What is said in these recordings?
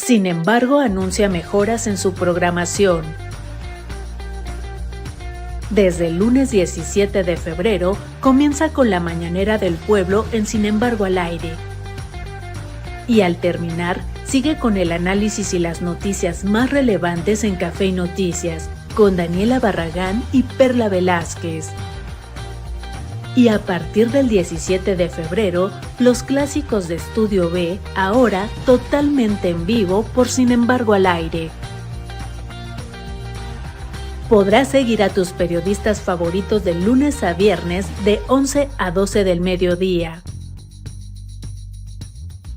Sin embargo, anuncia mejoras en su programación. Desde el lunes 17 de febrero, comienza con la Mañanera del Pueblo en Sin embargo al aire. Y al terminar, sigue con el análisis y las noticias más relevantes en Café y Noticias, con Daniela Barragán y Perla Velázquez. Y a partir del 17 de febrero, los clásicos de Estudio B, ahora totalmente en vivo por Sin embargo al aire. Podrás seguir a tus periodistas favoritos de lunes a viernes de 11 a 12 del mediodía.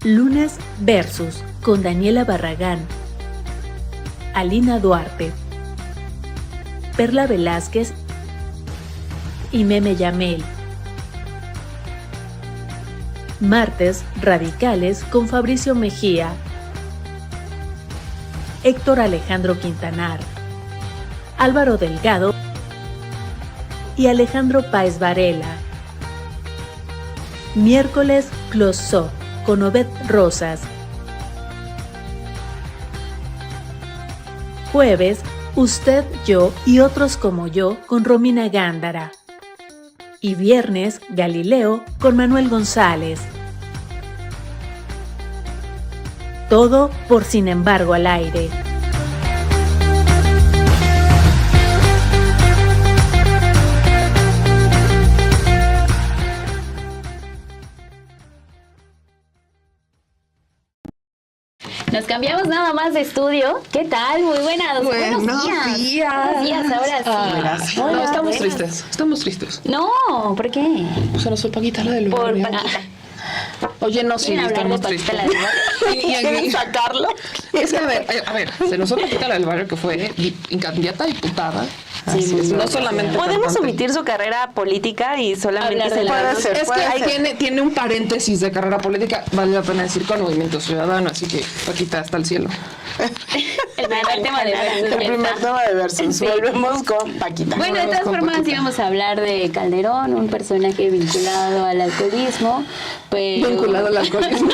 Lunes Versus con Daniela Barragán, Alina Duarte, Perla Velázquez y Meme Yamel. Martes Radicales con Fabricio Mejía, Héctor Alejandro Quintanar, Álvaro Delgado y Alejandro Páez Varela. Miércoles Close-Up con Obed Rosas. Jueves Usted, Yo y Otros como Yo con Romina Gándara. Y viernes, Galileo con Manuel González. Todo por Sin embargo al aire. Nos cambiamos nada más de estudio. ¿Qué tal? Muy buenos días. Buenos días, ahora sí. No, estamos tristes. No, ¿por qué? Se nos fue Paquita la del barrio. Oye, no, sí, estamos tristes. ¿Quieren sacarlo? Es que, a ver, se nos fue Paquita la del barrio, que fue candidata a diputada. Sí, no solamente podemos cantante. omitir su carrera política y solamente hablar de la... Es que tiene un paréntesis de carrera política, vale la pena decir, con Movimiento Ciudadano, así que Paquita hasta el cielo. El primer tema de Versus. El primer tema de Versus. Sí. Volvemos con Paquita. Bueno, de todas formas íbamos a hablar de Calderón, un personaje vinculado al alcoholismo. Pero... Vinculado al alcoholismo.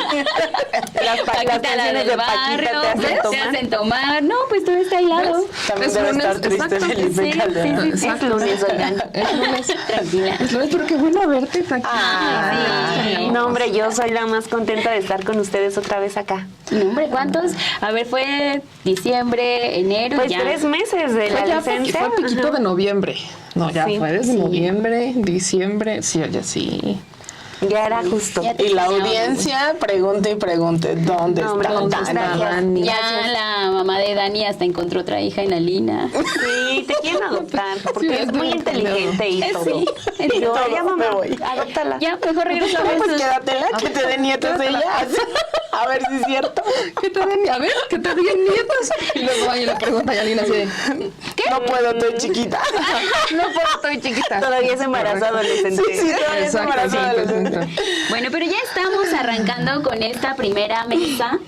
las canciones de Paquita te hacen tomar. No, pues todo está hilado. También debe estar triste Felipe Calderón. Sí, es lunes, oigan. Es lunes. Tranquila. Es lunes, pero qué bueno verte, Paquita. Sí. No, hombre, yo soy la más contenta de estar con ustedes otra vez acá. No, hombre, ¿cuántos? A ver, fue diciembre, enero, pues ya. 3 meses de la licencia. Fue piquito de noviembre. No, ya sí, fue desde noviembre, diciembre. Sí, oye, sí. Ya era justo. Ya Y la audiencia pregunte y pregunte ¿dónde está Dani? Ya la mamá de Dani hasta encontró otra hija en Alina. Sí, te quieren adoptar porque Sí, es muy inteligente y todo. Sí, Y yo, todo, ya mamá, me voy. adóptala. Ya, mejor regresa a Pues Versus. quédatela, que te den nietos ella. A ver si es cierto. Que te den nietos. Y luego ahí le pregunta a Yalina así de, No puedo, estoy chiquita. no puedo, estoy chiquita. Todavía es embarazo adolescente. Sí, todavía es embarazo adolescente. Bueno, pero ya estamos arrancando con esta primera mesa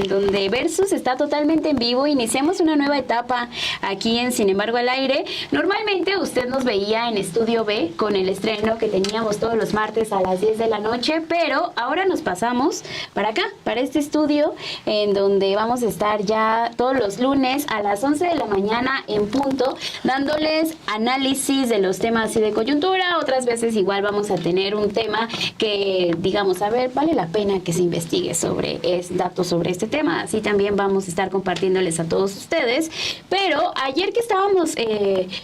donde Versus está totalmente en vivo. Iniciamos una nueva etapa aquí en Sin embargo al aire. Normalmente usted nos veía en Estudio B con el estreno que teníamos todos los martes a las 10 de la noche, pero ahora nos pasamos para acá, para este estudio en donde vamos a estar ya todos los lunes a las 11 de la mañana en punto, dándoles análisis de los temas y de coyuntura. Otras veces igual vamos a tener un tema que digamos, a ver, vale la pena que se investigue sobre datos sobre este tema. Así también vamos a estar compartiéndoles a todos ustedes. Pero ayer que estábamos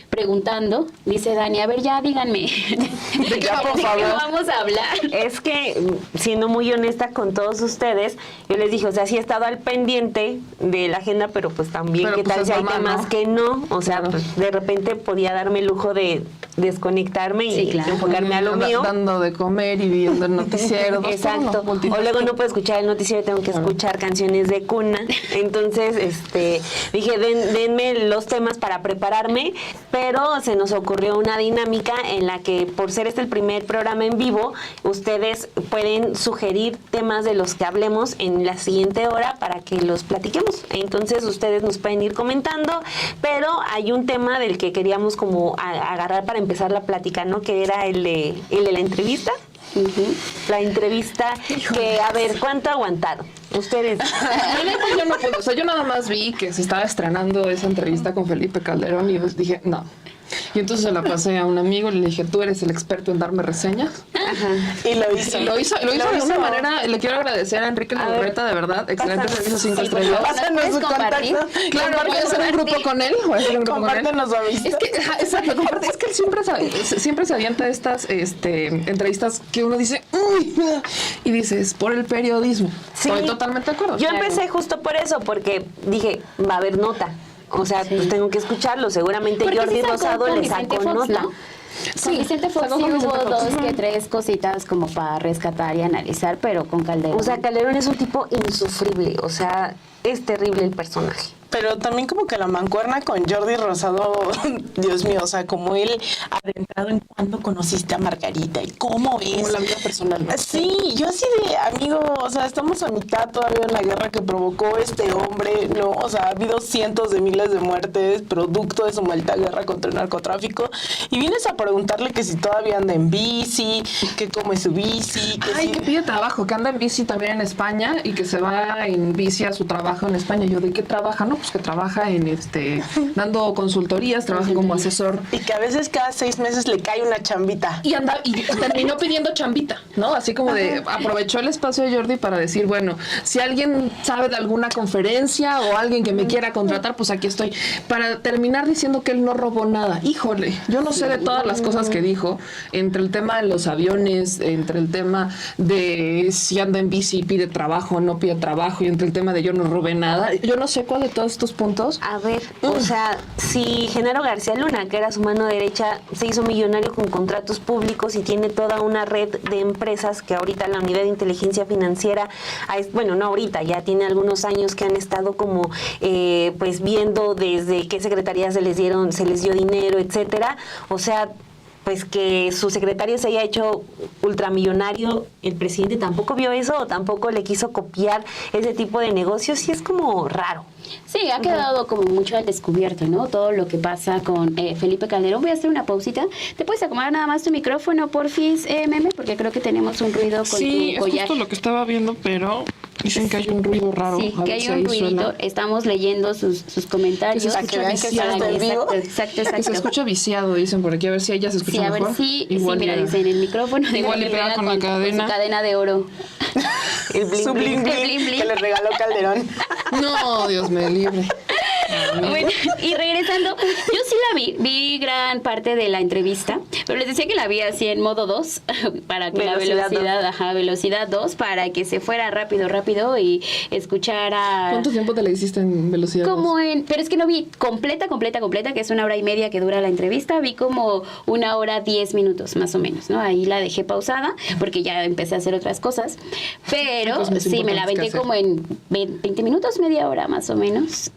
preguntando, dice Dani, a ver, ya díganme, ¿de qué vamos a hablar? Es que, siendo muy honesta con todos ustedes, yo les dije, o sea, sí he estado al pendiente de la agenda, pero pues también, Pero ¿qué pues tal es si hay mamá, temas ¿no? que no? O sea, Claro. pues, de repente podía darme el lujo de desconectarme y Sí, claro. enfocarme a lo mío. Dando de comer y viendo el noticiero. Exacto. O luego no puedo escuchar el noticiero, tengo que escuchar canciones de cuna. Entonces, dije, denme los temas para prepararme, pero se nos ocurrió una dinámica en la que, por ser este el primer programa en vivo, ustedes pueden sugerir temas de los que hablemos en la siguiente hora para que los platiquemos. Entonces, ustedes nos pueden ir comentando, pero hay un tema del que queríamos como agarrar para empezar la plática, ¿no? Que era el de la entrevista. La entrevista que, a ver, ¿cuánto aguantaron? Ustedes. La neta, yo no puedo. O sea, yo nada más vi que se estaba estrenando esa entrevista con Felipe Calderón y pues dije, no. Y entonces se la pasé a un amigo y le dije, tú eres el experto en darme reseñas. Y lo hizo. Lo hizo de una manera, le quiero agradecer a Enrique Legorreta, de verdad, excelente servicio 5 estrellas. Pásanos su compartir? contacto. Claro, voy a hacer un grupo con él. Compártenos su amistad. Es que, exacto, comparte. Es que él siempre se avienta estas entrevistas que uno dice, uy, y dices, por el periodismo. Sí. Estoy totalmente de acuerdo. Yo empecé justo por eso, porque dije, va a haber nota. O sea, pues tengo que escucharlo. Seguramente Porque Jordi sí sacó Rosado con le Vicente sacó Fox, nota. ¿no? Con Vicente Fox sacó sí con Vicente hubo Fox. 2 que 3 cositas como para rescatar y analizar, pero con Calderón. O sea, Calderón es un tipo insufrible. O sea, es terrible el personaje. Pero también como que la mancuerna con Jordi Rosado, Dios mío, o sea, como él adentrado en cuándo conociste a Margarita y cómo es. Como la vida personal, ¿no? Sí, yo así de, amigo, o sea, estamos a mitad todavía en la guerra que provocó este hombre, ¿no? O sea, ha habido cientos de miles de muertes producto de su maldita guerra contra el narcotráfico y vienes a preguntarle que si todavía anda en bici, que cómo es su bici, que Ay, si... que pide trabajo, que anda en bici también en España y que se va en bici a su trabajo trabaja en España. Yo, ¿de qué trabaja? No, pues que trabaja en dando consultorías, trabaja como asesor. Y que a veces cada 6 meses le cae una chambita. Y terminó pidiendo chambita, ¿no? Así como de, aprovechó el espacio de Jordi para decir, bueno, si alguien sabe de alguna conferencia o alguien que me quiera contratar, pues aquí estoy. Para terminar diciendo que él no robó nada. Híjole, yo no sé de todas las cosas que dijo, entre el tema de los aviones, entre el tema de si anda en bici y pide trabajo o no pide trabajo, y entre el tema de yo no robé nada. Yo no sé cuál de todos estos puntos. A ver, o sea, si Genaro García Luna, que era su mano derecha, se hizo millonario con contratos públicos y tiene toda una red de empresas que ahorita la Unidad de Inteligencia Financiera, bueno, no ahorita, ya tiene algunos años que han estado como pues viendo desde qué secretarías se les dio dinero, etcétera. O sea, pues que su secretario se haya hecho ultramillonario, el presidente tampoco vio eso o tampoco le quiso copiar ese tipo de negocios, y es como raro. Sí, ha quedado como mucho al descubierto, ¿no? Todo lo que pasa con Felipe Calderón. Voy a hacer una pausita. ¿Te puedes acomodar nada más tu micrófono, porfis, Meme? Porque creo que tenemos un ruido con tu collar. Sí, es justo lo que estaba viendo, pero dicen que hay un ruido raro. Sí, que hay un ruidito. Estamos leyendo sus comentarios. Que se escucha viciado. Exacto. Que se escucha viciado, dicen por aquí. A ver si ella se escucha mejor. A ver si, mira, dicen el micrófono. Igual le pega con la cadena. Su cadena de oro. Su bling bling que le regaló Calderón. No, Dios me libre. Bueno, y regresando, yo sí vi gran parte de la entrevista, pero les decía que la vi así en modo 2, para que velocidad 2, para que se fuera rápido y escuchara. ¿Cuánto tiempo te la hiciste en velocidad 2? Pero es que no vi completa, que es 1 hora y media que dura la entrevista, vi como 1 hora 10 minutos más o menos, ¿no? Ahí la dejé pausada, porque ya empecé a hacer otras cosas, pero sí, me la aventé como en 20 minutos, media hora más o menos,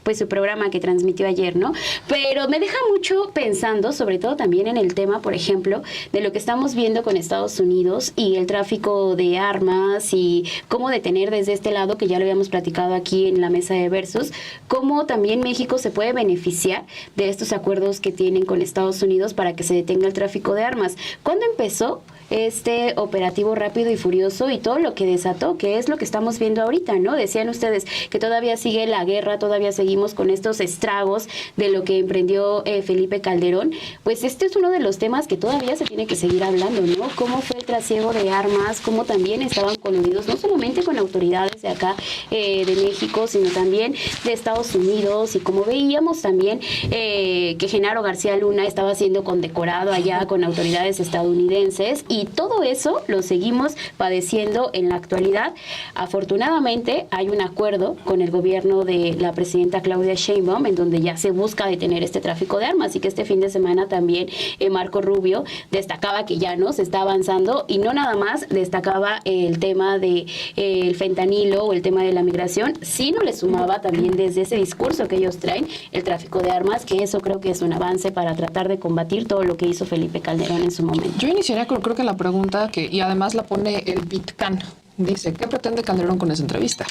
pues su programa que transmitió ayer, ¿no? Pero me deja mucho pensando, sobre todo también en el tema, por ejemplo, de lo que estamos viendo con Estados Unidos y el tráfico de armas y cómo detener desde este lado, que ya lo habíamos platicado aquí en la mesa de Versus, cómo también México se puede beneficiar de estos acuerdos que tienen con Estados Unidos para que se detenga el tráfico de armas. ¿Cuándo empezó este operativo rápido y furioso y todo lo que desató, que es lo que estamos viendo ahorita, ¿no? Decían ustedes que todavía sigue la guerra, todavía seguimos con estos estragos de lo que emprendió Felipe Calderón. Pues este es uno de los temas que todavía se tiene que seguir hablando, ¿no? Cómo fue el trasiego de armas, cómo también estaban coludidos, no solamente con autoridades de acá de México, sino también de Estados Unidos, y como veíamos también que Genaro García Luna estaba siendo condecorado allá con autoridades estadounidenses, y todo eso lo seguimos padeciendo en la actualidad. Afortunadamente hay un acuerdo con el gobierno de la presidenta Claudia Sheinbaum en donde ya se busca detener este tráfico de armas, y que este fin de semana también Marco Rubio destacaba que ya no se está avanzando, y no nada más destacaba el tema de el fentanilo o el tema de la migración, sino le sumaba también desde ese discurso que ellos traen el tráfico de armas, que eso creo que es un avance para tratar de combatir todo lo que hizo Felipe Calderón en su momento. Yo iniciaría creo que la pregunta y además la pone el Bitcan. Dice, ¿qué pretende Calderón con esa entrevista?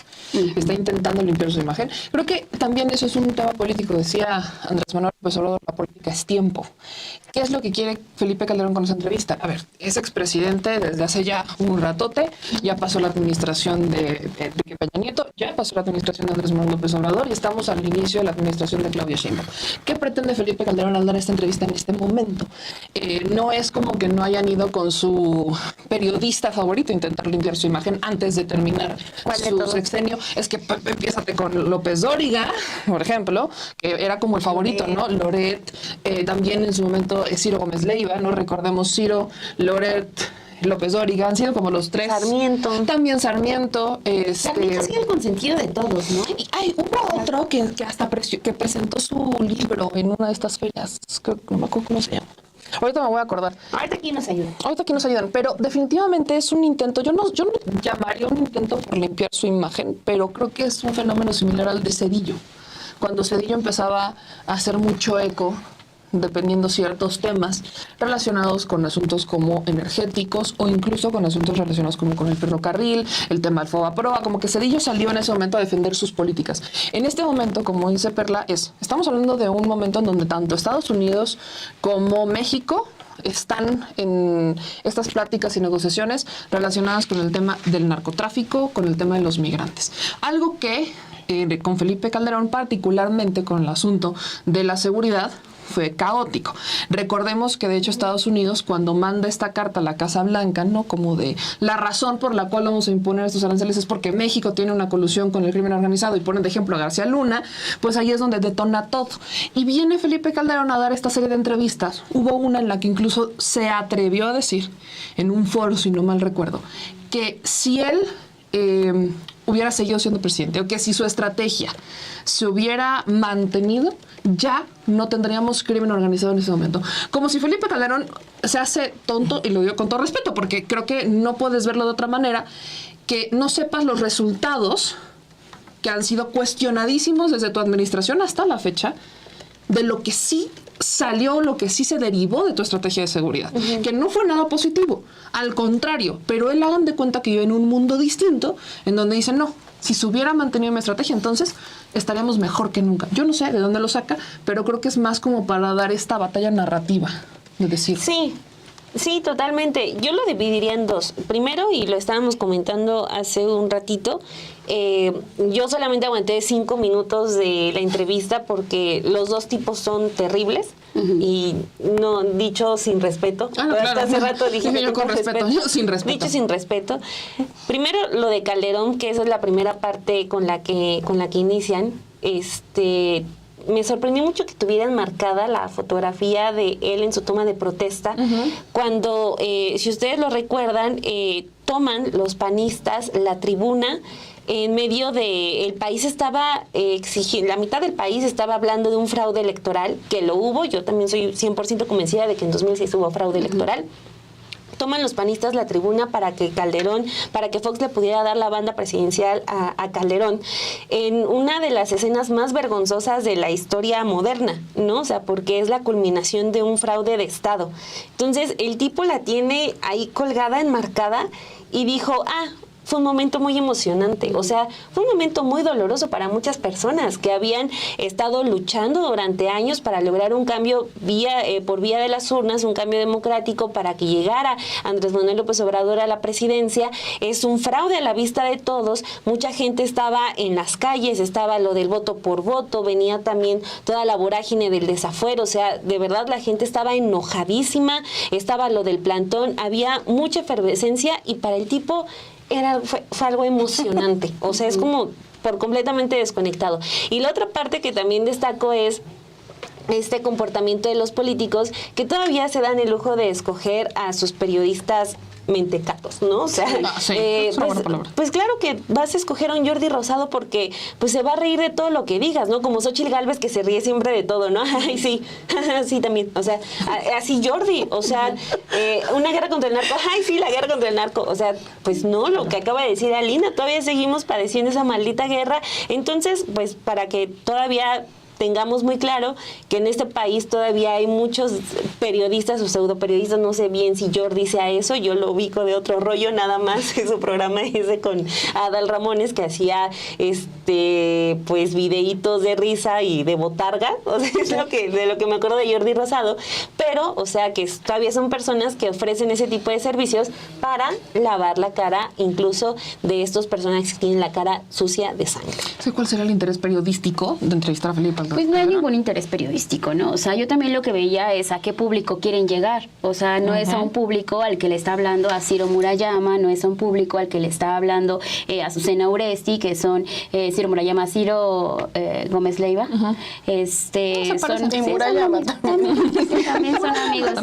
Está intentando limpiar su imagen. Creo que también eso es un tema político. Decía Andrés Manuel López Obrador, la política es tiempo. ¿Qué es lo que quiere Felipe Calderón con esa entrevista? A ver, es expresidente desde hace ya un ratote, ya pasó la administración de Peña Nieto, ya pasó la administración de Andrés Manuel López Obrador, y estamos al inicio de la administración de Claudia Sheinbaum. ¿Qué pretende Felipe Calderón al dar esta entrevista en este momento? No es como que no hayan ido con su periodista favorito a intentar limpiar su imagen antes de terminar su sexenio. Es que empiézate con López Dóriga, por ejemplo, que era como el favorito, ¿no? Loret, también en su momento Ciro Gómez Leiva, ¿no? Recordemos Ciro, Loret, López Dóriga, han sido como los tres. Sarmiento. También Sarmiento. Sarmiento ha sido el consentido de todos, ¿no? Y hubo otro que hasta que presentó su libro en una de estas ferias, no me acuerdo cómo se llama. Ahorita me voy a acordar. Ahorita aquí nos ayudan. Pero definitivamente es un intento. Yo no llamaría un intento por limpiar su imagen, pero creo que es un fenómeno similar al de Zedillo. Cuando Zedillo empezaba a hacer mucho eco, dependiendo ciertos temas relacionados con asuntos como energéticos o incluso con asuntos relacionados como con el ferrocarril, el tema del FOBAPROA, como que Zedillo salió en ese momento a defender sus políticas. En este momento, como dice Perla, estamos hablando de un momento en donde tanto Estados Unidos como México están en estas pláticas y negociaciones relacionadas con el tema del narcotráfico, con el tema de los migrantes. Algo que con Felipe Calderón, particularmente con el asunto de la seguridad, fue caótico. Recordemos que de hecho Estados Unidos, cuando manda esta carta a la Casa Blanca, ¿no? Como de la razón por la cual vamos a imponer estos aranceles es porque México tiene una colusión con el crimen organizado, y ponen de ejemplo a García Luna, pues ahí es donde detona todo. Y viene Felipe Calderón a dar esta serie de entrevistas. Hubo una en la que incluso se atrevió a decir, en un foro, si no mal recuerdo, que si él hubiera seguido siendo presidente, o que si su estrategia se hubiera mantenido, ya no tendríamos crimen organizado en ese momento. Como si Felipe Calderón se hace tonto, y lo digo con todo respeto, porque creo que no puedes verlo de otra manera, que no sepas los resultados que han sido cuestionadísimos desde tu administración hasta la fecha, de lo que sí salió, lo que sí se derivó de tu estrategia de seguridad, que no fue nada positivo, al contrario, pero él hagan de cuenta que vive en un mundo distinto, en donde dicen, no, si se hubiera mantenido mi estrategia, entonces estaríamos mejor que nunca. Yo no sé de dónde lo saca, pero creo que es más como para dar esta batalla narrativa, de decir. Sí, totalmente. Yo lo dividiría en dos. Primero, y lo estábamos comentando hace un ratito, yo solamente aguanté 5 minutos de la entrevista porque los dos tipos son terribles. Y no, dicho sin respeto. Ah, no, claro. Hace rato dije yo con respeto. Yo sin respeto. Dicho sin respeto. Primero, lo de Calderón, que esa es la primera parte con la que inician. Me sorprendió mucho que tuvieran marcada la fotografía de él en su toma de protesta, cuando, si ustedes lo recuerdan, toman los panistas la tribuna. En medio de el país estaba exigiendo, la mitad del país estaba hablando de un fraude electoral, que lo hubo. Yo también soy 100% convencida de que en 2006 hubo fraude electoral. Toman los panistas la tribuna para que Fox le pudiera dar la banda presidencial a Calderón, en una de las escenas más vergonzosas de la historia moderna, ¿no? O sea, porque es la culminación de un fraude de Estado. Entonces, el tipo la tiene ahí colgada, enmarcada, y dijo, fue un momento muy emocionante, o sea, fue un momento muy doloroso para muchas personas que habían estado luchando durante años para lograr un cambio por vía de las urnas, un cambio democrático para que llegara Andrés Manuel López Obrador a la presidencia. Es un fraude a la vista de todos. Mucha gente estaba en las calles, estaba lo del voto por voto, venía también toda la vorágine del desafuero, o sea, de verdad la gente estaba enojadísima, estaba lo del plantón, había mucha efervescencia, y para el tipo fue algo emocionante, o sea, es como por completamente desconectado. Y la otra parte que también destaco es este comportamiento de los políticos, que todavía se dan el lujo de escoger a sus periodistas mentecatos, ¿no? O sea, pues claro que vas a escoger a un Jordi Rosado porque pues se va a reír de todo lo que digas, ¿no? Como Xóchitl Gálvez, que se ríe siempre de todo, ¿no? Ay, sí, sí también, o sea, así Jordi, o sea, una guerra contra el narco, ay, sí, la guerra contra el narco, o sea, pues no, lo que acaba de decir Alina, todavía seguimos padeciendo esa maldita guerra. Entonces, pues para que todavía tengamos muy claro que en este país todavía hay muchos periodistas o pseudoperiodistas, no sé bien si Jordi sea eso, yo lo ubico de otro rollo nada más, en su programa ese con Adal Ramones, que hacía pues videitos de risa y de botarga, o sea, es de lo que me acuerdo de Jordi Rosado, pero, o sea, que todavía son personas que ofrecen ese tipo de servicios para lavar la cara, incluso de estos personajes que tienen la cara sucia de sangre. ¿Cuál será el interés periodístico de entrevistar a Felipe? Pues no hay ningún interés periodístico, ¿no? O sea, yo también lo que veía es a qué público quieren llegar. O sea, no es a un público al que le está hablando a Ciro Murayama, no es a un público al que le está hablando a Azucena Uresti, que son Ciro Murayama, Ciro Gómez Leiva. También son amigos.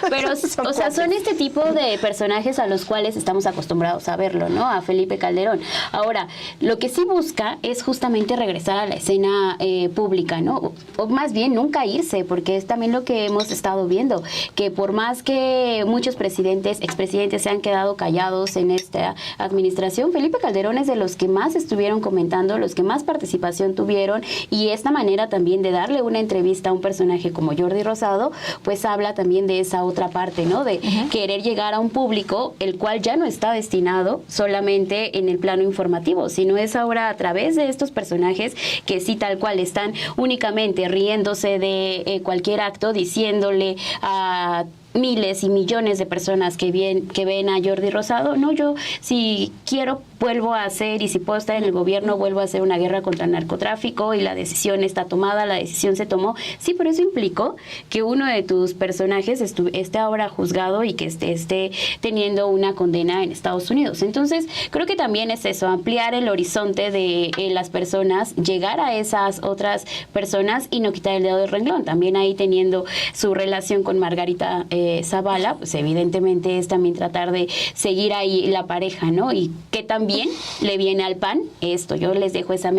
Pero, o sea, son este tipo de personajes a los cuales estamos acostumbrados a verlo, ¿no? A Felipe Calderón. Ahora, lo que sí busca es justamente regresar a la escena pública, ¿no? O más bien nunca irse, porque es también lo que hemos estado viendo, que por más que muchos expresidentes se han quedado callados en esta administración, Felipe Calderón es de los que más estuvieron comentando, los que más participación tuvieron, y esta manera también de darle una entrevista a un personaje como Jordi Rosado, pues habla también de esa otra parte, ¿no? De querer llegar a un público el cual ya no está destinado solamente en el plano informativo, sino es ahora a través de estos personajes que sí tal cual están únicamente riéndose de cualquier acto, diciéndole a miles y millones de personas que ven a Jordi Rosado. No, yo si quiero vuelvo a hacer, y si puedo estar en el gobierno vuelvo a hacer una guerra contra el narcotráfico, y la decisión está tomada, la decisión se tomó. Sí, pero eso implicó que uno de tus personajes esté ahora juzgado y que esté teniendo una condena en Estados Unidos. Entonces, creo que también es eso, ampliar el horizonte de las personas, llegar a esas otras personas y no quitar el dedo del renglón. También ahí teniendo su relación con Margarita Zavala, pues evidentemente es también tratar de seguir ahí la pareja, ¿no? Y que también le viene al PAN esto. Yo les dejo esa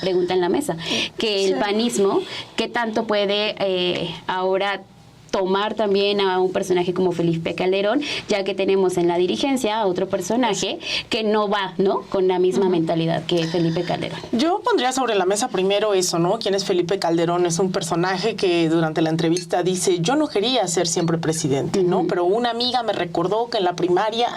pregunta en la mesa, que el panismo, ¿qué tanto puede ahora tomar también a un personaje como Felipe Calderón, ya que tenemos en la dirigencia a otro personaje que no va, ¿no?, con la misma mentalidad que Felipe Calderón? Yo pondría sobre la mesa primero eso, ¿no? ¿Quién es Felipe Calderón? Es un personaje que durante la entrevista dice, yo no quería ser siempre presidente, ¿no? Pero una amiga me recordó que en la primaria,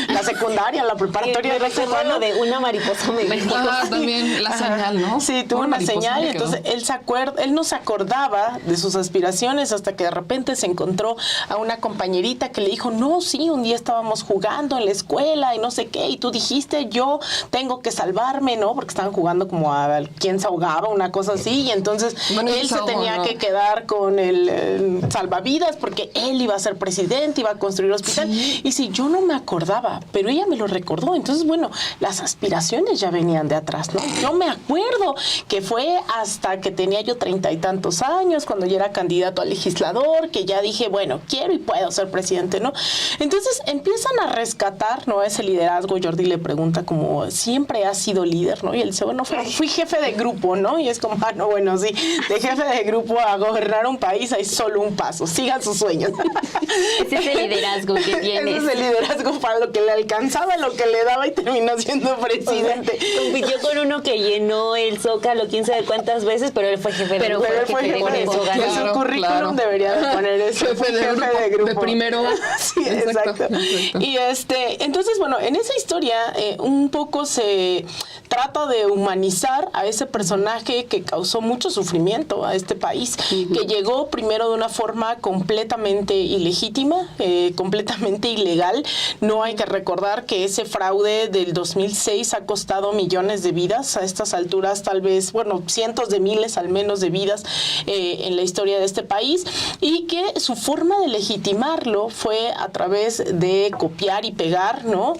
la secundaria, la preparatoria de lo de una mariposa me dijo. También la señal, ¿no? Sí, tuvo una señal, y entonces él no se acordaba de sus aspiraciones hasta que de repente se encontró a una compañerita que le dijo, no, sí, un día estábamos jugando en la escuela y no sé qué, y tú dijiste, yo tengo que salvarme, ¿no? Porque estaban jugando como a quién se ahogaba, una cosa así, y entonces él se tenía que quedar con el salvavidas porque él iba a ser presidente, iba a construir hospital. Sí. Y sí, yo no me acordaba, pero ella me lo recordó. Entonces, bueno, las aspiraciones ya venían de atrás, ¿no? Yo me acuerdo que fue hasta que tenía yo 30 y tantos años, cuando ya era candidato a legislador, que ya dije, bueno, quiero y puedo ser presidente, ¿no? Entonces empiezan a rescatar, ¿no?, ese liderazgo. Jordi le pregunta como, ¿siempre has sido líder, no? Y él dice, bueno, fui jefe de grupo, ¿no? Y es como, no, bueno, sí, de jefe de grupo a gobernar un país hay solo un paso, sigan sus sueños. Ese es el liderazgo que tienes. Ese es el liderazgo para lo que le alcanzaba, lo que le daba, y terminó siendo presidente. O sea, compitió con uno que llenó el Zócalo quién sabe cuántas veces, pero él fue jefe de grupo. Pero fue jefe de grupo. En su currículum debería de poner eso. Jefe de grupo. De primero. Sí, exacto. Y entonces, bueno, en esa historia un poco se trata de humanizar a ese personaje que causó mucho sufrimiento a este país, que llegó primero de una forma completamente ilegítima, completamente ilegal. No hay que recordar que ese fraude del 2006 ha costado millones de vidas. A estas alturas, tal vez, bueno, cientos de miles al menos de vidas en la historia de este país, y que su forma de legitimarlo fue a través de copiar y pegar, ¿no?,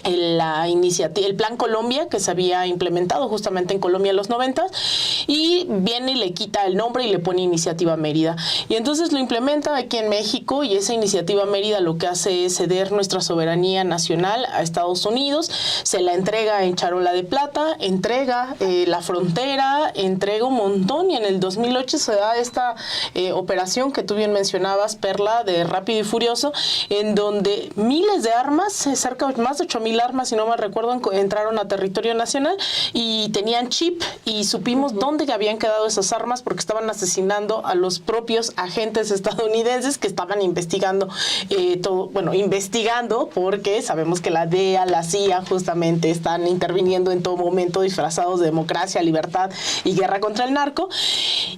el Plan Colombia, que se había implementado justamente en Colombia en los 90, y viene y le quita el nombre y le pone Iniciativa Mérida. Y entonces lo implementa aquí en México, y esa Iniciativa Mérida lo que hace es ceder nuestra soberanía nacional a Estados Unidos, se la entrega en charola de plata, entrega la frontera, entrega un montón, y en el 2008 se da esta operación que tú bien mencionabas, Perla, de Rápido y Furioso, en donde miles de armas, cerca de más de 8,000 armas, si no me recuerdo, entraron a territorio nacional y tenían chip, y supimos dónde habían quedado esas armas, porque estaban asesinando a los propios agentes estadounidenses que estaban investigando investigando, porque sabemos que la DEA, la CIA justamente están interviniendo en todo momento disfrazados de democracia, libertad y guerra contra el narco.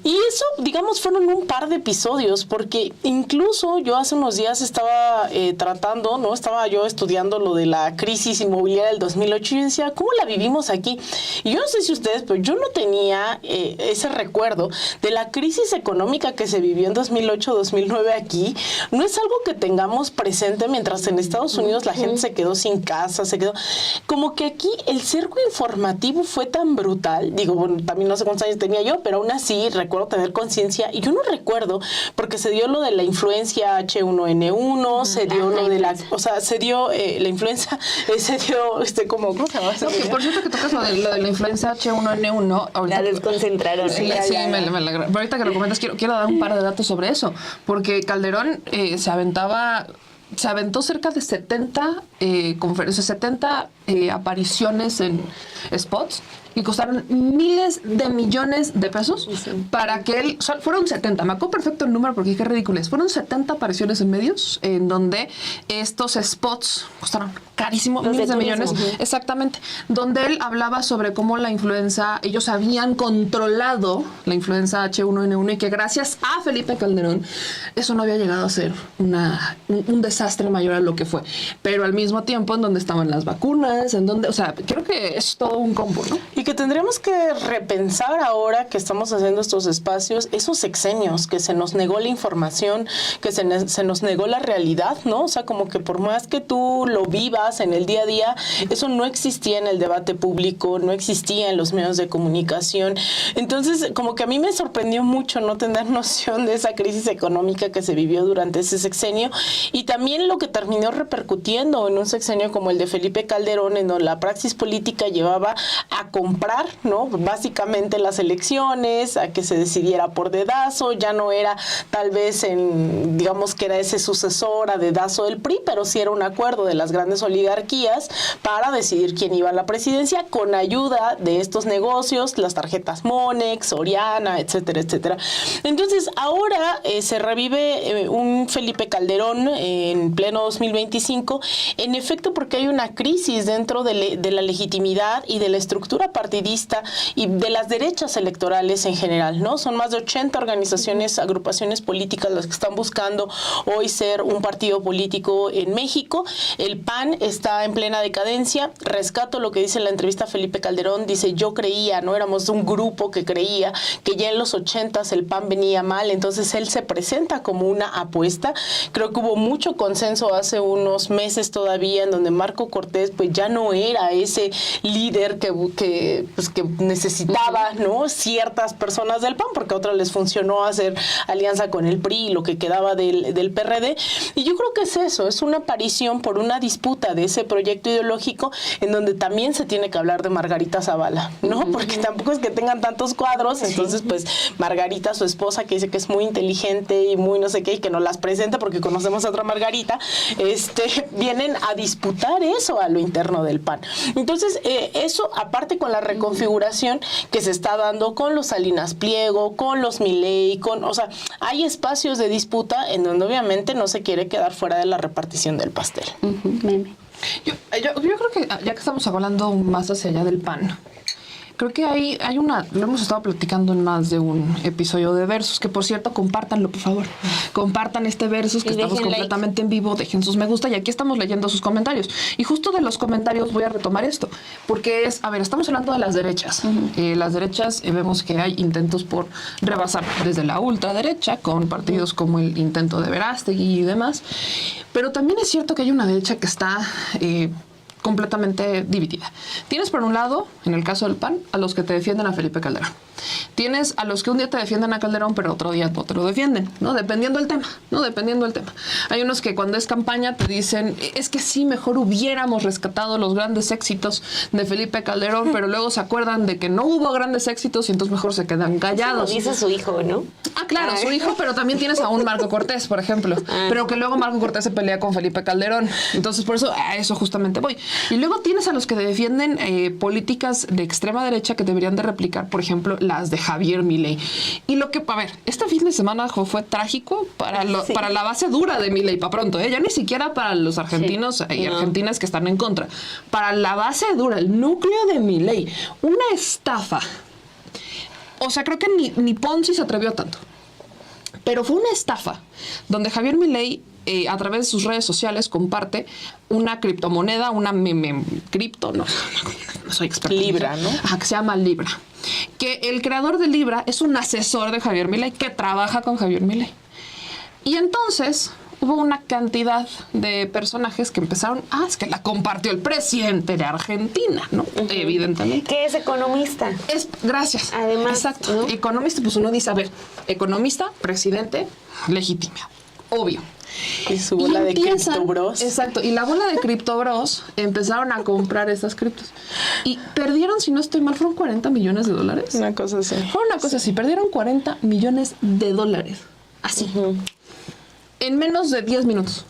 Y eso, digamos, fueron un par de episodios, porque incluso yo hace unos días estaba estaba yo estudiando lo de la crisis inmobiliaria del 2008, y yo decía, ¿cómo la vivimos aquí? Y yo no sé si ustedes, pero yo no tenía ese recuerdo de la crisis económica que se vivió en 2008-2009 aquí. No es algo que tengamos presente, mientras en Estados Unidos la gente se quedó sin casa, como que aquí el cerco informativo fue tan brutal. Digo, bueno, también no sé cuántos años tenía yo, pero aún así recuerdo tener conciencia, y yo no recuerdo, porque se dio lo de la influencia H1N1, se dio lo de se dio la influenza, se dio, ¿cómo se llama? No, que por cierto que tocas lo de la influenza H1N1, ahorita, la desconcentraron. Sí, pero ahorita que lo comentas, quiero dar un par de datos sobre eso, porque Calderón se aventó cerca de 70 conferencias, 70 apariciones en spots y costaron miles de millones de pesos para que él, fueron 70, me acuerdo perfecto el número porque qué ridículo es, fueron 70 apariciones en medios en donde estos spots costaron carísimo, Los miles de de millones, turismo. exactamente, donde él hablaba sobre cómo la influenza, ellos habían controlado la influenza H1N1 y que gracias a Felipe Calderón eso no había llegado a ser un desastre mayor a lo que fue, pero al mismo tiempo en donde estaban las vacunas, en donde, o sea, creo que es todo un combo, ¿no? Y que tendríamos que repensar ahora que estamos haciendo estos espacios, esos sexenios, que se nos negó la información, que se nos negó la realidad, ¿no? O sea, como que por más que tú lo vivas en el día a día, eso no existía en el debate público, no existía en los medios de comunicación. Entonces, como que a mí me sorprendió mucho no tener noción de esa crisis económica que se vivió durante ese sexenio y también lo que terminó repercutiendo en un sexenio como el de Felipe Calderón, en donde la praxis política llevaba a comprar, ¿no? Básicamente las elecciones, a que se decidiera por dedazo, ya no era tal vez digamos que era ese sucesor a dedazo del PRI, pero sí era un acuerdo de las grandes oligarquías para decidir quién iba a la presidencia con ayuda de estos negocios, las tarjetas Monex, Soriana, etcétera, etcétera. Entonces, ahora se revive un Felipe Calderón en pleno 2025, en efecto porque hay una crisis dentro de la legitimidad y de la estructura partidista y de las derechas electorales en general, ¿no? Son más de 80 organizaciones, agrupaciones políticas las que están buscando hoy ser un partido político en México. El PAN está en plena decadencia. Rescato lo que dice en la entrevista a Felipe Calderón, dice, yo creía, no éramos un grupo que creía que ya en los 80s el PAN venía mal, entonces él se presenta como una apuesta. Creo que hubo mucho consenso hace unos meses todavía en donde Marco Cortés pues ya no era ese líder que necesitaba, ¿no? Ciertas personas del PAN, porque a otras les funcionó hacer alianza con el PRI, lo que quedaba del PRD. Y yo creo que es eso, es una aparición por una disputa de ese proyecto ideológico en donde también se tiene que hablar de Margarita Zavala, ¿no? Porque tampoco es que tengan tantos cuadros, entonces pues Margarita, su esposa, que dice que es muy inteligente y muy no sé qué, y que nos las presenta porque conocemos a otra Margarita, vienen a disputar eso a lo interno del PAN. Entonces, eso aparte con la reconfiguración que se está dando con los Salinas Pliego, con los Milei, o sea, hay espacios de disputa en donde obviamente no se quiere quedar fuera de la repartición del pastel. Meme. Yo creo que ya que estamos hablando más hacia allá del PAN, creo que hay lo hemos estado platicando en más de un episodio de Versus, que por cierto, compártanlo, por favor. Compartan este Versus, que estamos completamente en vivo, dejen sus me gusta y aquí estamos leyendo sus comentarios. Y justo de los comentarios voy a retomar esto, porque estamos hablando de las derechas. Las derechas, vemos que hay intentos por rebasar desde la ultraderecha, con partidos como el intento de Verástegui y demás, pero también es cierto que hay una derecha que está completamente dividida. Tienes por un lado, en el caso del PAN, a los que te defienden a Felipe Calderón. Tienes a los que un día te defienden a Calderón, pero otro día no te lo defienden, ¿no? Dependiendo del tema, ¿no? Dependiendo del tema. Hay unos que cuando es campaña te dicen, es que sí, mejor hubiéramos rescatado los grandes éxitos de Felipe Calderón, pero luego se acuerdan de que no hubo grandes éxitos y entonces mejor se quedan callados. Dice su hijo, ¿no? Ah, claro, su hijo, pero también tienes a un Marco Cortés, por ejemplo. Pero que luego Marco Cortés se pelea con Felipe Calderón. Entonces, por eso, a eso justamente voy. Y luego tienes a los que defienden políticas de extrema derecha que deberían de replicar, por ejemplo, las de Javier Milei. Y lo que, a ver, este fin de semana fue trágico para la base dura de Milei, para pronto, ya ni siquiera para los argentinos y argentinas que están en contra. Para la base dura, el núcleo de Milei, una estafa. O sea, creo que ni Ponzi se atrevió a tanto. Pero fue una estafa donde Javier Milei a través de sus redes sociales comparte una criptomoneda, una cripto, no soy experta. Libra, ¿no? Ajá, que se llama Libra. Que el creador de Libra es un asesor de Javier Milei que trabaja con Javier Milei. Y entonces hubo una cantidad de personajes que empezaron, es que la compartió el presidente de Argentina, ¿no? Evidentemente. Que es economista. Gracias. Además, exacto. ¿no? Economista, pues uno dice, a ver, economista, presidente, legítimo. Obvio. Y su bola de Crypto Bros. Exacto. Y la bola de Crypto Bros empezaron a comprar estas criptos. Y perdieron, si no estoy mal, fueron $40 millones. Una cosa así. Fue una cosa así. Perdieron $40 millones. Así. En menos de 10 minutos.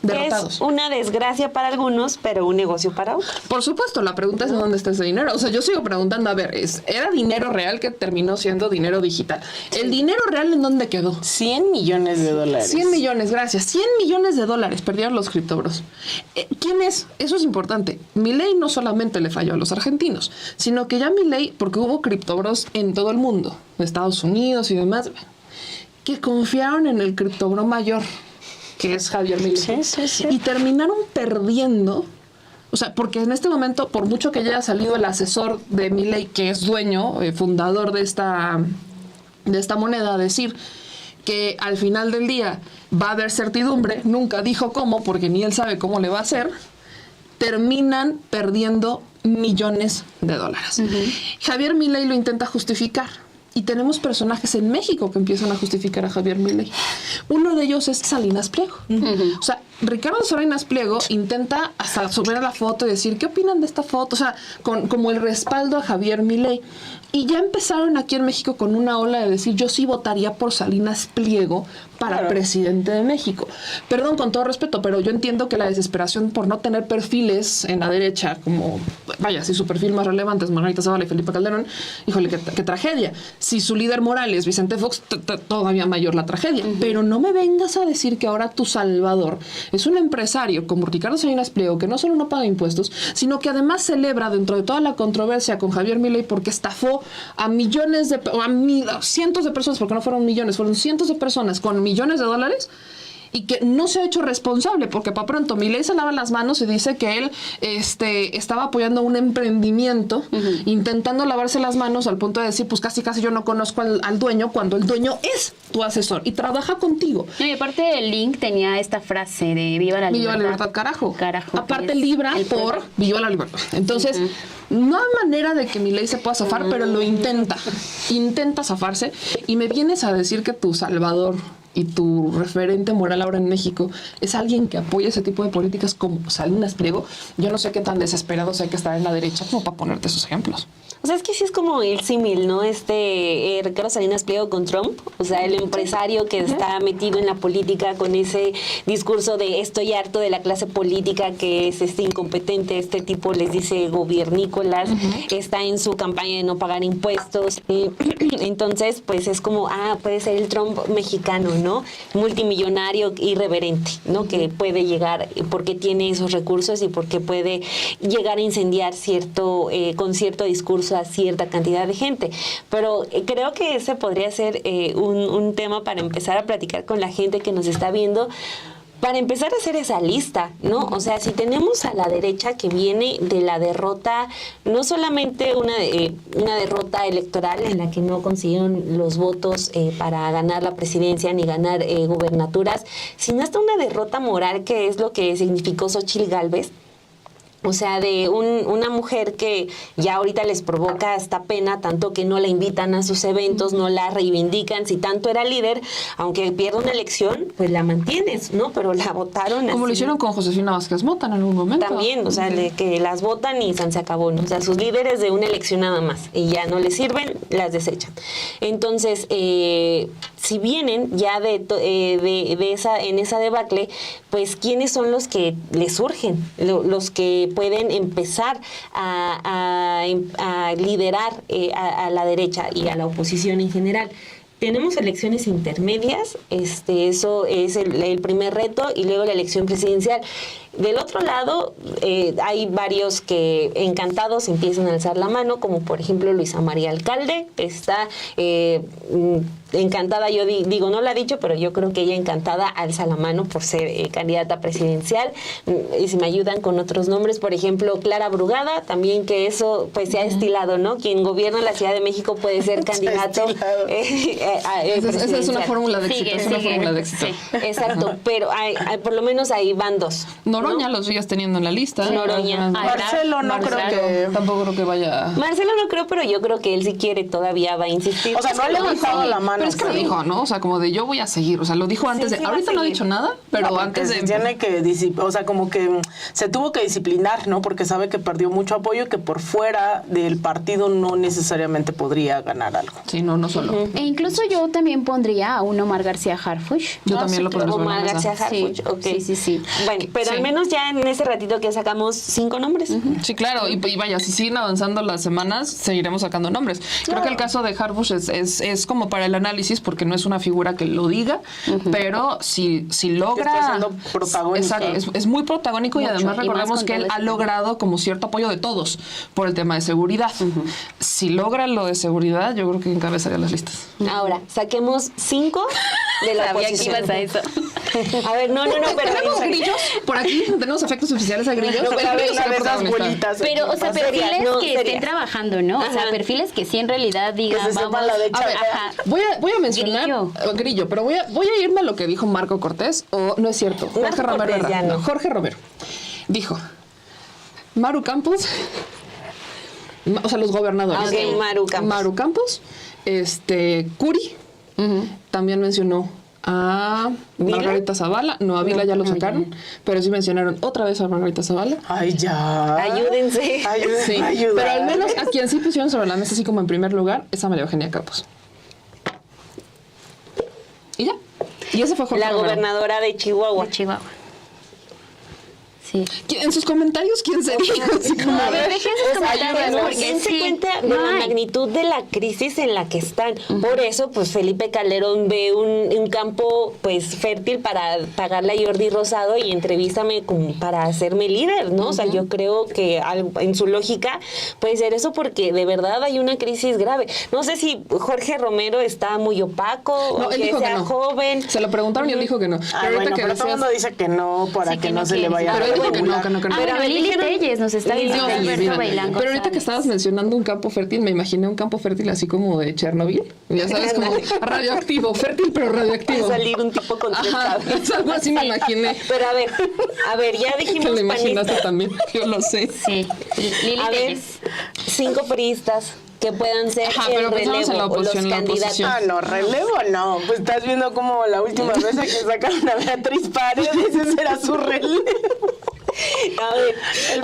derrotados. Es una desgracia para algunos, pero un negocio para otros. Por supuesto, la pregunta es ¿de dónde está ese dinero? O sea, yo sigo preguntando, a ver, ¿era dinero real que terminó siendo dinero digital? ¿El dinero real en dónde quedó? 100 millones de dólares. 100 millones, gracias. 100 millones de dólares perdieron los criptobros. ¿Quién es? Eso es importante. Milei no solamente le falló a los argentinos, sino que ya Milei, porque hubo criptobros en todo el mundo, Estados Unidos y demás, que confiaron en el criptobro mayor, que es Javier Milei. Sí. Y terminaron perdiendo. O sea, porque en este momento, por mucho que ya haya salido el asesor de Milei, que es dueño, fundador de esta moneda, a decir que al final del día va a haber certidumbre, nunca dijo cómo, porque ni él sabe cómo le va a hacer, terminan perdiendo millones de dólares. Javier Milei lo intenta justificar. Y tenemos personajes en México que empiezan a justificar a Javier Milei. Uno de ellos es Salinas Pliego. O sea, Ricardo Salinas Pliego intenta hasta subir a la foto y decir, ¿qué opinan de esta foto? O sea, como el respaldo a Javier Milei. Y ya empezaron aquí en México con una ola de decir, yo sí votaría por Salinas Pliego para presidente de México. Perdón, con todo respeto, pero yo entiendo que la desesperación por no tener perfiles en la derecha, como, vaya, si su perfil más relevante es Margarita Zavala y Felipe Calderón, híjole, qué tragedia. Si su líder moral es Vicente Fox, todavía mayor la tragedia. Pero no me vengas a decir que ahora tu salvador es un empresario como Ricardo Salinas Pliego, que no solo no paga impuestos, sino que además celebra dentro de toda la controversia con Javier Milei porque estafó a millones a cientos de personas, porque no fueron millones, fueron cientos de personas con millones de dólares, y que no se ha hecho responsable, porque para pronto Milei se lava las manos y dice que él estaba apoyando un emprendimiento, intentando lavarse las manos al punto de decir, pues casi yo no conozco al dueño, cuando el dueño es tu asesor y trabaja contigo. No, y aparte el link tenía esta frase de viva la libertad. Viva la libertad, carajo. Aparte que es libra el por pueblo. viva la libertad. Entonces, no hay manera de que Milei se pueda zafar, pero lo intenta zafarse, y me vienes a decir que tu salvador y tu referente moral ahora en México es alguien que apoya ese tipo de políticas como Salinas Pliego. Yo no sé qué tan desesperados hay que estar en la derecha como para ponerte esos ejemplos. O sea, es que sí es como el símil, ¿no? Ricardo Salinas Pliego con Trump, o sea, el empresario que está metido en la política con ese discurso de estoy harto de la clase política que es incompetente, este tipo les dice gobiernícolas, está en su campaña de no pagar impuestos, entonces pues es como, puede ser el Trump mexicano, ¿no? Multimillonario, irreverente, ¿no? Que puede llegar porque tiene esos recursos y porque puede llegar a incendiar con cierto discurso a cierta cantidad de gente. Pero creo que ese podría ser un tema para empezar a platicar con la gente que nos está viendo, para empezar a hacer esa lista, ¿no? O sea, si tenemos a la derecha que viene de la derrota, no solamente una derrota electoral en la que no consiguieron los votos para ganar la presidencia ni ganar gubernaturas, sino hasta una derrota moral, que es lo que significó Xóchitl Gálvez. O sea, de una mujer que ya ahorita les provoca hasta pena, tanto que no la invitan a sus eventos, no la reivindican. Si tanto era líder, aunque pierda una elección, pues la mantienes, ¿no? Pero la votaron Como así. lo hicieron con Josefina Vázquez Mota en algún momento. También, o sea, que las votan y se acabó, ¿no? O sea, sus líderes de una elección nada más, y ya no les sirven, las desechan. Entonces, si vienen ya en esa debacle, pues ¿quiénes son los que les surgen? Los que pueden empezar a liderar a la derecha y a la oposición en general. Tenemos elecciones intermedias, eso es el primer reto, y luego la elección presidencial. Del otro lado, hay varios que encantados empiezan a alzar la mano, como por ejemplo Luisa María Alcalde, está encantada, yo digo, no lo ha dicho, pero yo creo que ella encantada alza la mano por ser candidata presidencial. Y si me ayudan con otros nombres, por ejemplo, Clara Brugada, también, que eso pues se ha estilado, ¿no? Quien gobierna la Ciudad de México puede ser candidato. Esa es una fórmula de éxito. Es una fórmula de éxito. Sí. Exacto, pero por lo menos ahí van dos. Noroña lo sigues teniendo en la lista. Noroña. Marcelo no creo que... Tampoco creo que vaya... Marcelo no creo, pero yo creo que él, si quiere, todavía va a insistir. O sea, no ha levantado la mano. Pero es que lo dijo, ¿no? O sea, como de yo voy a seguir. O sea, lo dijo antes Sí, de... va ahorita a no ha seguir. dicho nada, pero No, antes de... tiene que disipar, o sea, como que se tuvo que disciplinar, ¿no? Porque sabe que perdió mucho apoyo, que por fuera del partido no necesariamente podría ganar algo. Sí, no solo. E incluso yo también pondría a un Omar García Harfuch. Yo también lo pondría sobre la Omar mesa. García Harfuch, Sí, ok. sí. Bueno, pero Sí. al menos ya en ese ratito que sacamos 5 nombres. Sí, claro, y vaya, si siguen avanzando las semanas, seguiremos sacando nombres. Creo que el caso de Harfuch es como para el análisis, porque no es una figura que lo diga, pero si logra... está siendo protagónico. Exacto, es muy protagónico y Mucho, además y más recordemos con que todo él este ha tema. logrado como cierto apoyo de todos por el tema de seguridad. Si logra lo de seguridad, yo creo que encabezaría las listas. Ahora, saquemos 5 de la Sabía que oposición. ibas a eso. A ver, no, pero... ¿Tenemos grillos por aquí? ¿Tenemos efectos oficiales a grillos? No, pero El a ver, grillo será esas protagonista. bolitas. Pero, o sea, Serias, perfiles no, que serias. estén trabajando, ¿no? O sea, Ajá. perfiles que sí en realidad digan, Que se sepan vamos... la de A ver, Ajá. voy a mencionar Grillo, pero voy a irme a lo que dijo Marco Cortés, o no es cierto, Jorge Marco Romero. Cortés ya no. Jorge Romero dijo, Maru Campos, o sea, los gobernadores. Ok, Maru Campos. Curi, también mencionó a ¿Vila? Margarita Zavala, no, a Vila ya lo sacaron, pero sí mencionaron otra vez a Margarita Zavala. Ay, ya. Ayúdense. Sí, Ayuda. pero al menos a quien sí pusieron sobre la mesa, así como en primer lugar, es a María Eugenia Campos. Y ya. Y ese fue Jorge La Romero. gobernadora de Chihuahua. De Chihuahua. Sí. En sus comentarios, ¿quién sería? Así como A ver, de- dejen sus comentarios No, porque dense sí, cuenta de no la hay. magnitud de la crisis en la que están. Por eso, pues Felipe Calderón ve un campo pues fértil para pagarle a Jordi Rosado y entrevístame como para hacerme líder, ¿no? O sea, yo creo que en su lógica puede ser eso porque de verdad hay una crisis grave. No sé si Jorge Romero está muy opaco No, o él que dijo que sea no. joven. Se lo preguntaron y él dijo que no. Ay, bueno, pero todo el mundo dice que no para Sí, que que no no se le quiere. vaya Pero a él dijo que no, regular. que no, que no. Ah, Pero bueno, Lili dijeron- Telles nos está Lili diciendo No, Telles. Alberto olvídalo. Bailán Pero ahorita que González. estabas mencionando un campo fértil, me imaginé un campo fértil así como de Chernobyl. Ya sabes, como radioactivo, fértil pero Va radioactivo. a salir un tipo con tres Ajá, cabezas. es algo así me imaginé. Pero a ver, ya Que dijimos lo imaginaste panistas. también, yo lo sé. Sí, Lili A ver, Telles. 5 priistas que puedan ser Ajá, el pero pensamos en la relevo o los oposición, la candidatos. oposición. Ah, no, relevo no. Pues estás viendo como la última vez que sacaron a Beatriz Paredes, ese era su relevo. A ver,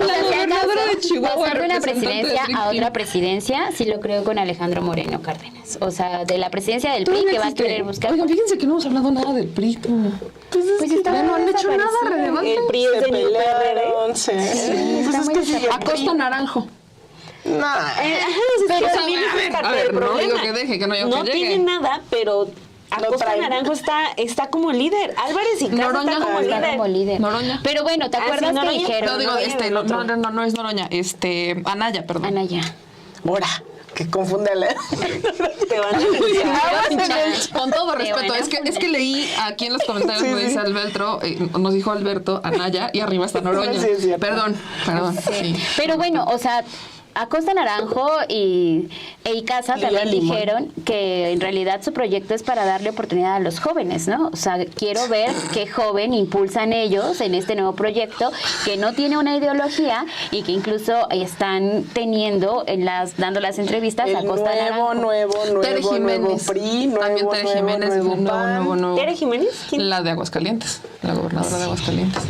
La gobernadora de Chihuahua, Pasar de una representante presidencia del a PRI. otra presidencia, sí lo creo con Alejandro Moreno Cárdenas. O sea, de la presidencia del PRI Todavía que va a existe. querer buscar. Oigan, fíjense que no hemos hablado nada del PRI. tú. Pues está Ya no han hecho nada desaparecido. relevante. el PRI es Se de mi pelearon, sí. Pues está es muy que sigue el Acosta Naranjo. Nah. Ajá, Pero, es que también a es ver, parte a ver, del no problema. digo que deje, que no digo que llegue. tiene nada, pero Acosta trae. Naranjo está como líder. Álvarez y Casa Noroña. está como Está líder. como líder. Noroña. Pero bueno, ¿te Ah, sí, acuerdas que Noroña. dijeron? No digo, el otro. no es Noroña, Anaya, perdón. Anaya. Ahora, que confunde la... Te van a denunciar. Con todo Te respeto, van a es que leí aquí en los comentarios, Sí, me sí. dice Alberto, nos dijo Alberto, Anaya, y arriba está Noroña. Sí, es cierto. Perdón. Sí. Pero bueno, o sea, Acosta Naranjo e Icaza Lía también Limón. dijeron que en realidad su proyecto es para darle oportunidad a los jóvenes, ¿no? O sea, quiero ver qué joven impulsan ellos en este nuevo proyecto que no tiene una ideología y que incluso están teniendo dando las entrevistas a El Acosta Naranjo. nuevo Tere Jiménez. PRI, También nuevo, Tere nuevo, Jiménez. nuevo PAN. nuevo. ¿Tere Jiménez? ¿Quién? La de Aguascalientes, la gobernadora de Aguascalientes.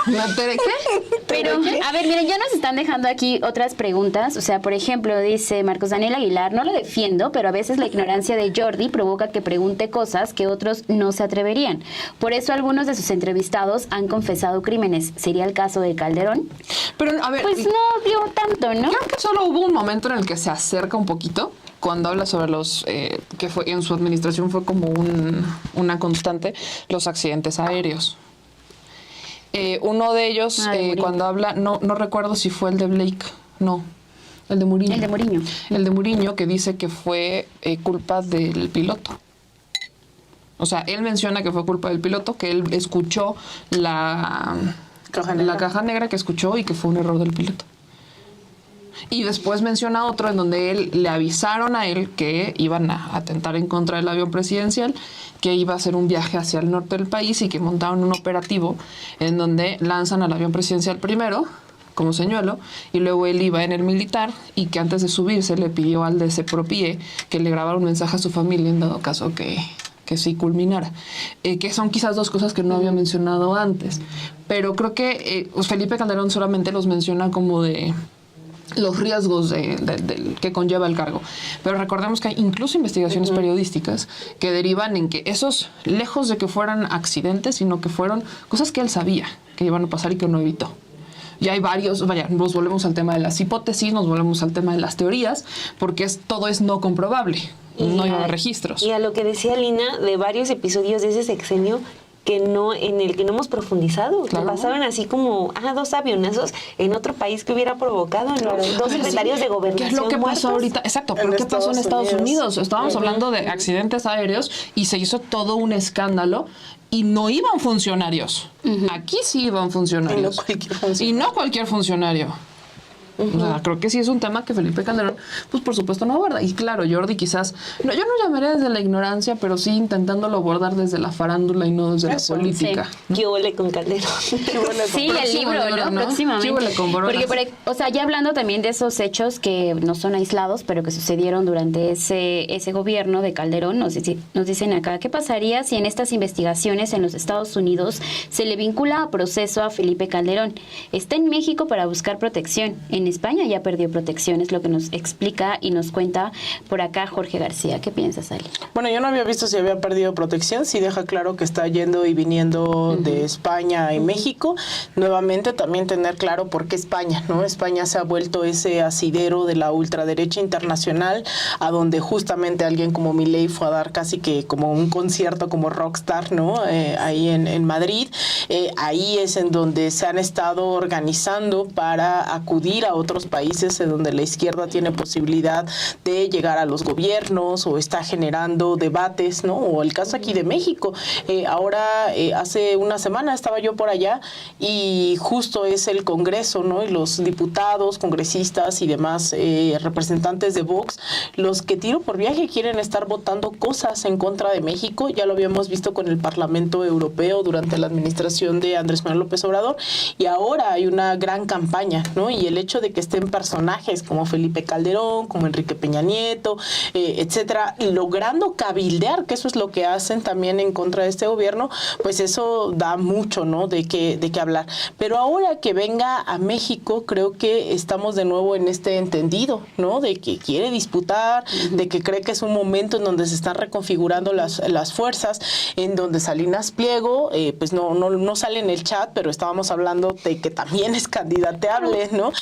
¿La Tere qué? Pero, a ver, miren, ya nos están dejando aquí otras preguntas. O sea, por ejemplo, dice Marcos Daniel Aguilar, no lo defiendo, pero a veces la ignorancia de Jordi provoca que pregunte cosas que otros no se atreverían. Por eso algunos de sus entrevistados han confesado crímenes. ¿Sería el caso de Calderón? Pero, a ver, Pues no dio tanto, ¿no? creo que solo hubo un momento en el que se acerca un poquito cuando habla sobre los que fue en su administración fue como una constante los accidentes aéreos. Uno de ellos de Murillo. cuando habla no recuerdo si fue el de Blake, no, el de Muriño. El de Muriño. El de Muriño, que dice que fue culpa del piloto. O sea, él menciona que fue culpa del piloto, que él escuchó la caja negra que escuchó y que fue un error del piloto. Y después menciona otro en donde le avisaron a él que iban a atentar en contra del avión presidencial, que iba a hacer un viaje hacia el norte del país y que montaron un operativo en donde lanzan al avión presidencial primero, como señuelo, y luego él iba en el militar y que antes de subirse le pidió al de Sepropie que le grabara un mensaje a su familia en dado caso que sí culminara, que son quizás dos cosas que no había mencionado antes, pero creo que Felipe Calderón solamente los menciona como de los riesgos que conlleva el cargo. Pero recordemos que hay incluso investigaciones periodísticas que derivan en que esos, lejos de que fueran accidentes, sino que fueron cosas que él sabía que iban a pasar y que no evitó. Y hay varios, nos volvemos al tema de las hipótesis, nos volvemos al tema de las teorías, porque todo es no comprobable, no iba a haber registros. Y a lo que decía Lina, de varios episodios de ese sexenio, en el que no hemos profundizado, claro, que pasaban así como, dos avionazos en otro país que hubiera provocado, ¿no? Dos secretarios de gobernación. ¿Qué es lo que pasó ahorita? Exacto, pero ¿qué pasó en Estados Unidos? Estábamos hablando de accidentes aéreos y se hizo todo un escándalo y no iban funcionarios. Aquí sí iban funcionarios. Y no cualquier funcionario. O sea, creo que sí es un tema que Felipe Calderón, pues por supuesto no aborda. Y claro, Jordi quizás, yo no llamaría desde la ignorancia, pero sí intentándolo abordar desde la farándula y no desde la política. Sí. ¿No? ¿Qué huele con Calderón? Sí, el libro, ¿no? Próximamente. ¿Qué huele con Boronas? Porque, o sea, ya hablando también de esos hechos que no son aislados, pero que sucedieron durante ese gobierno de Calderón, nos dicen acá, ¿qué pasaría si en estas investigaciones en los Estados Unidos se le vincula a proceso a Felipe Calderón? Está en México para buscar protección. En España ya perdió protección, es lo que nos explica y nos cuenta por acá Jorge García. ¿Qué piensas, Ali? Bueno, yo no había visto si había perdido protección, sí deja claro que está yendo y viniendo de España y México. Nuevamente también tener claro por qué España, ¿no? España se ha vuelto ese asidero de la ultraderecha internacional, a donde justamente alguien como Milei fue a dar casi que como un concierto como rockstar, ¿no? Ahí en Madrid. Ahí es en donde se han estado organizando para acudir a otros países en donde la izquierda tiene posibilidad de llegar a los gobiernos o está generando debates, ¿no? O el caso aquí de México. Ahora, hace una semana estaba yo por allá y justo es el Congreso, ¿no? Y los diputados, congresistas y demás representantes de Vox, los que tiro por viaje quieren estar votando cosas en contra de México. Ya lo habíamos visto con el Parlamento Europeo durante la administración de Andrés Manuel López Obrador y ahora hay una gran campaña, ¿no? Y el hecho de que estén personajes como Felipe Calderón, como Enrique Peña Nieto, etcétera, logrando cabildear, que eso es lo que hacen también en contra de este gobierno, pues eso da mucho, ¿no? De qué hablar. Pero ahora que venga a México, creo que estamos de nuevo en este entendido, ¿no? De que quiere disputar, de que cree que es un momento en donde se están reconfigurando las fuerzas, en donde Salinas Pliego, pues no sale en el chat, pero estábamos hablando de que también es candidateable, ¿no?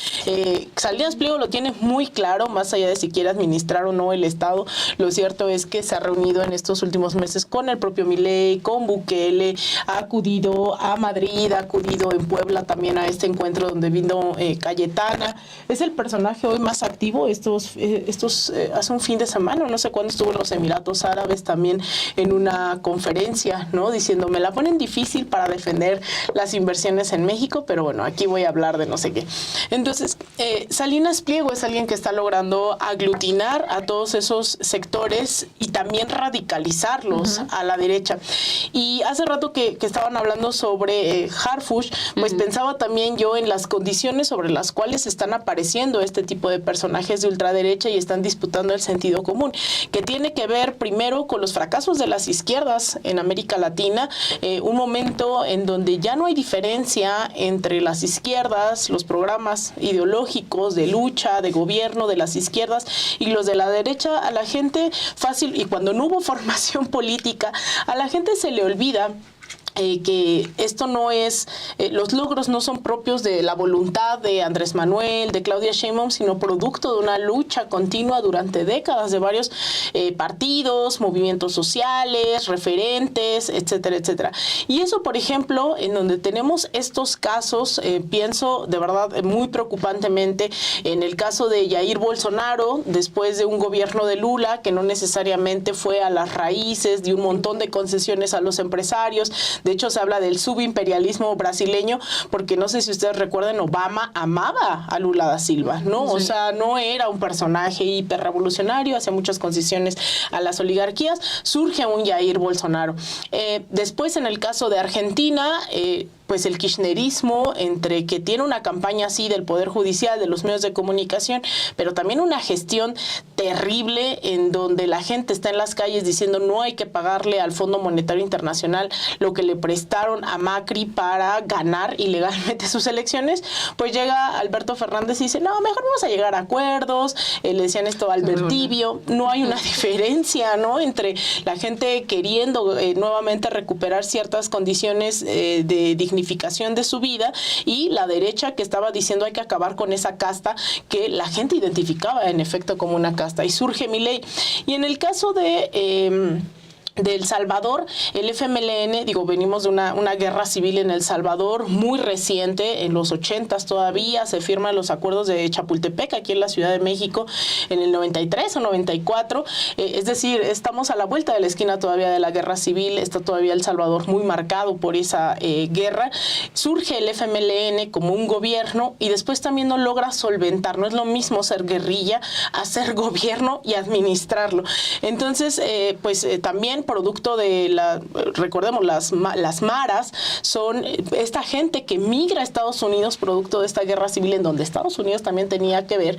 Salinas Pliego lo tiene muy claro, más allá de si quiere administrar o no el Estado. Lo cierto es que se ha reunido en estos últimos meses con el propio Milei, con Bukele, ha acudido a Madrid, ha acudido en Puebla también a este encuentro donde vino Cayetana. Es el personaje hoy más activo hace un fin de semana, no sé cuándo estuvo en los Emiratos Árabes también en una conferencia, ¿no? Diciendo, me la ponen difícil para defender las inversiones en México, pero bueno, aquí voy a hablar de no sé qué. Entonces, Salinas Pliego es alguien que está logrando aglutinar a todos esos sectores y también radicalizarlos a la derecha. Y hace rato que estaban hablando sobre Harfuch, pues pensaba también yo en las condiciones sobre las cuales están apareciendo este tipo de personajes de ultraderecha y están disputando el sentido común, que tiene que ver primero con los fracasos de las izquierdas en América Latina, un momento en donde ya no hay diferencia entre las izquierdas, los programas ideológicos de lucha, de gobierno de las izquierdas y los de la derecha. A la gente fácil, y cuando no hubo formación política, a la gente se le olvida que esto no es, los logros no son propios de la voluntad de Andrés Manuel, de Claudia Sheinbaum, sino producto de una lucha continua durante décadas de varios partidos, movimientos sociales, referentes, etcétera, etcétera. Y eso, por ejemplo, en donde tenemos estos casos, pienso de verdad muy preocupantemente en el caso de Jair Bolsonaro, después de un gobierno de Lula que no necesariamente fue a las raíces de un montón de concesiones a los empresarios. De hecho, se habla del subimperialismo brasileño, porque no sé si ustedes recuerdan, Obama amaba a Lula da Silva, ¿no? Sí. O sea, no era un personaje hiperrevolucionario, hacía muchas concesiones a las oligarquías. Surge un Jair Bolsonaro. Después, en el caso de Argentina, pues el kirchnerismo, entre que tiene una campaña así del Poder Judicial, de los medios de comunicación, pero también una gestión terrible en donde la gente está en las calles diciendo no hay que pagarle al Fondo Monetario Internacional lo que le prestaron a Macri para ganar ilegalmente sus elecciones, pues llega Alberto Fernández y dice, no, mejor vamos a llegar a acuerdos, le decían esto a Albert Tibio, no hay una diferencia, ¿no?, entre la gente queriendo nuevamente recuperar ciertas condiciones de dignificación de su vida y la derecha que estaba diciendo hay que acabar con esa casta que la gente identificaba en efecto como una casta, y surge Milei. Y en el caso de El Salvador, el FMLN, venimos de una guerra civil en El Salvador muy reciente, en los 80s todavía, se firman los acuerdos de Chapultepec, aquí en la Ciudad de México, en el 93 o 94, es decir, estamos a la vuelta de la esquina todavía de la guerra civil, está todavía El Salvador muy marcado por esa guerra, surge el FMLN como un gobierno y después también no logra solventar, no es lo mismo ser guerrilla a ser gobierno y administrarlo. Entonces, también producto de recordemos, las maras son esta gente que migra a Estados Unidos producto de esta guerra civil en donde Estados Unidos también tenía que ver,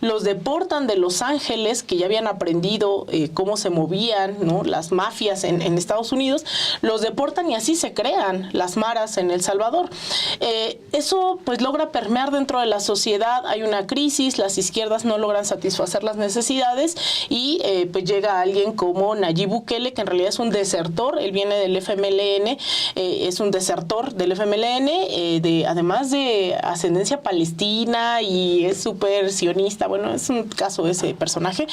los deportan de Los Ángeles, que ya habían aprendido cómo se movían, ¿no?, las mafias en Estados Unidos, los deportan y así se crean las maras en El Salvador. Eso pues logra permear dentro de la sociedad, hay una crisis, las izquierdas no logran satisfacer las necesidades y pues llega alguien como Nayib Bukele, que en realidad es un desertor, él viene del FMLN, es un desertor del FMLN, además de ascendencia palestina y es súper sionista, bueno, es un caso ese personaje.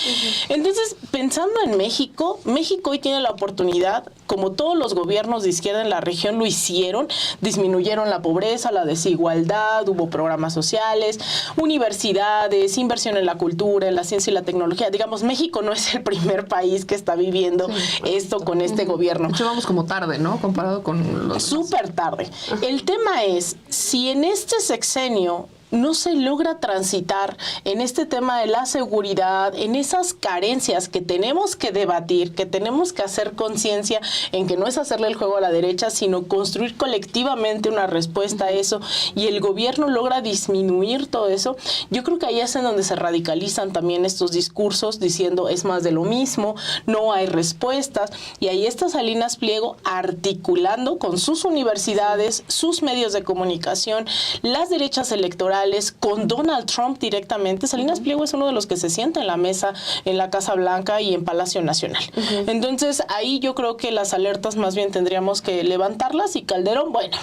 Entonces, pensando en México hoy tiene la oportunidad, como todos los gobiernos de izquierda en la región lo hicieron, disminuyeron la pobreza, la desigualdad, hubo programas sociales, universidades, inversión en la cultura, en la ciencia y la tecnología. México no es el primer país que está viviendo esto con este gobierno. De hecho, vamos como tarde, ¿no?, comparado con los... Súper tarde. El tema es, si en este sexenio no se logra transitar en este tema de la seguridad, en esas carencias que tenemos que debatir, que tenemos que hacer conciencia en que no es hacerle el juego a la derecha, sino construir colectivamente una respuesta a eso, y el gobierno logra disminuir todo eso, yo creo que ahí es en donde se radicalizan también estos discursos diciendo es más de lo mismo, no hay respuestas, y ahí está Salinas Pliego articulando con sus universidades, sus medios de comunicación, las derechas electorales, con Donald Trump directamente. Salinas Pliego es uno de los que se sienta en la mesa en la Casa Blanca y en Palacio Nacional. Entonces, ahí yo creo que las alertas más bien tendríamos que levantarlas, y Calderón, bueno...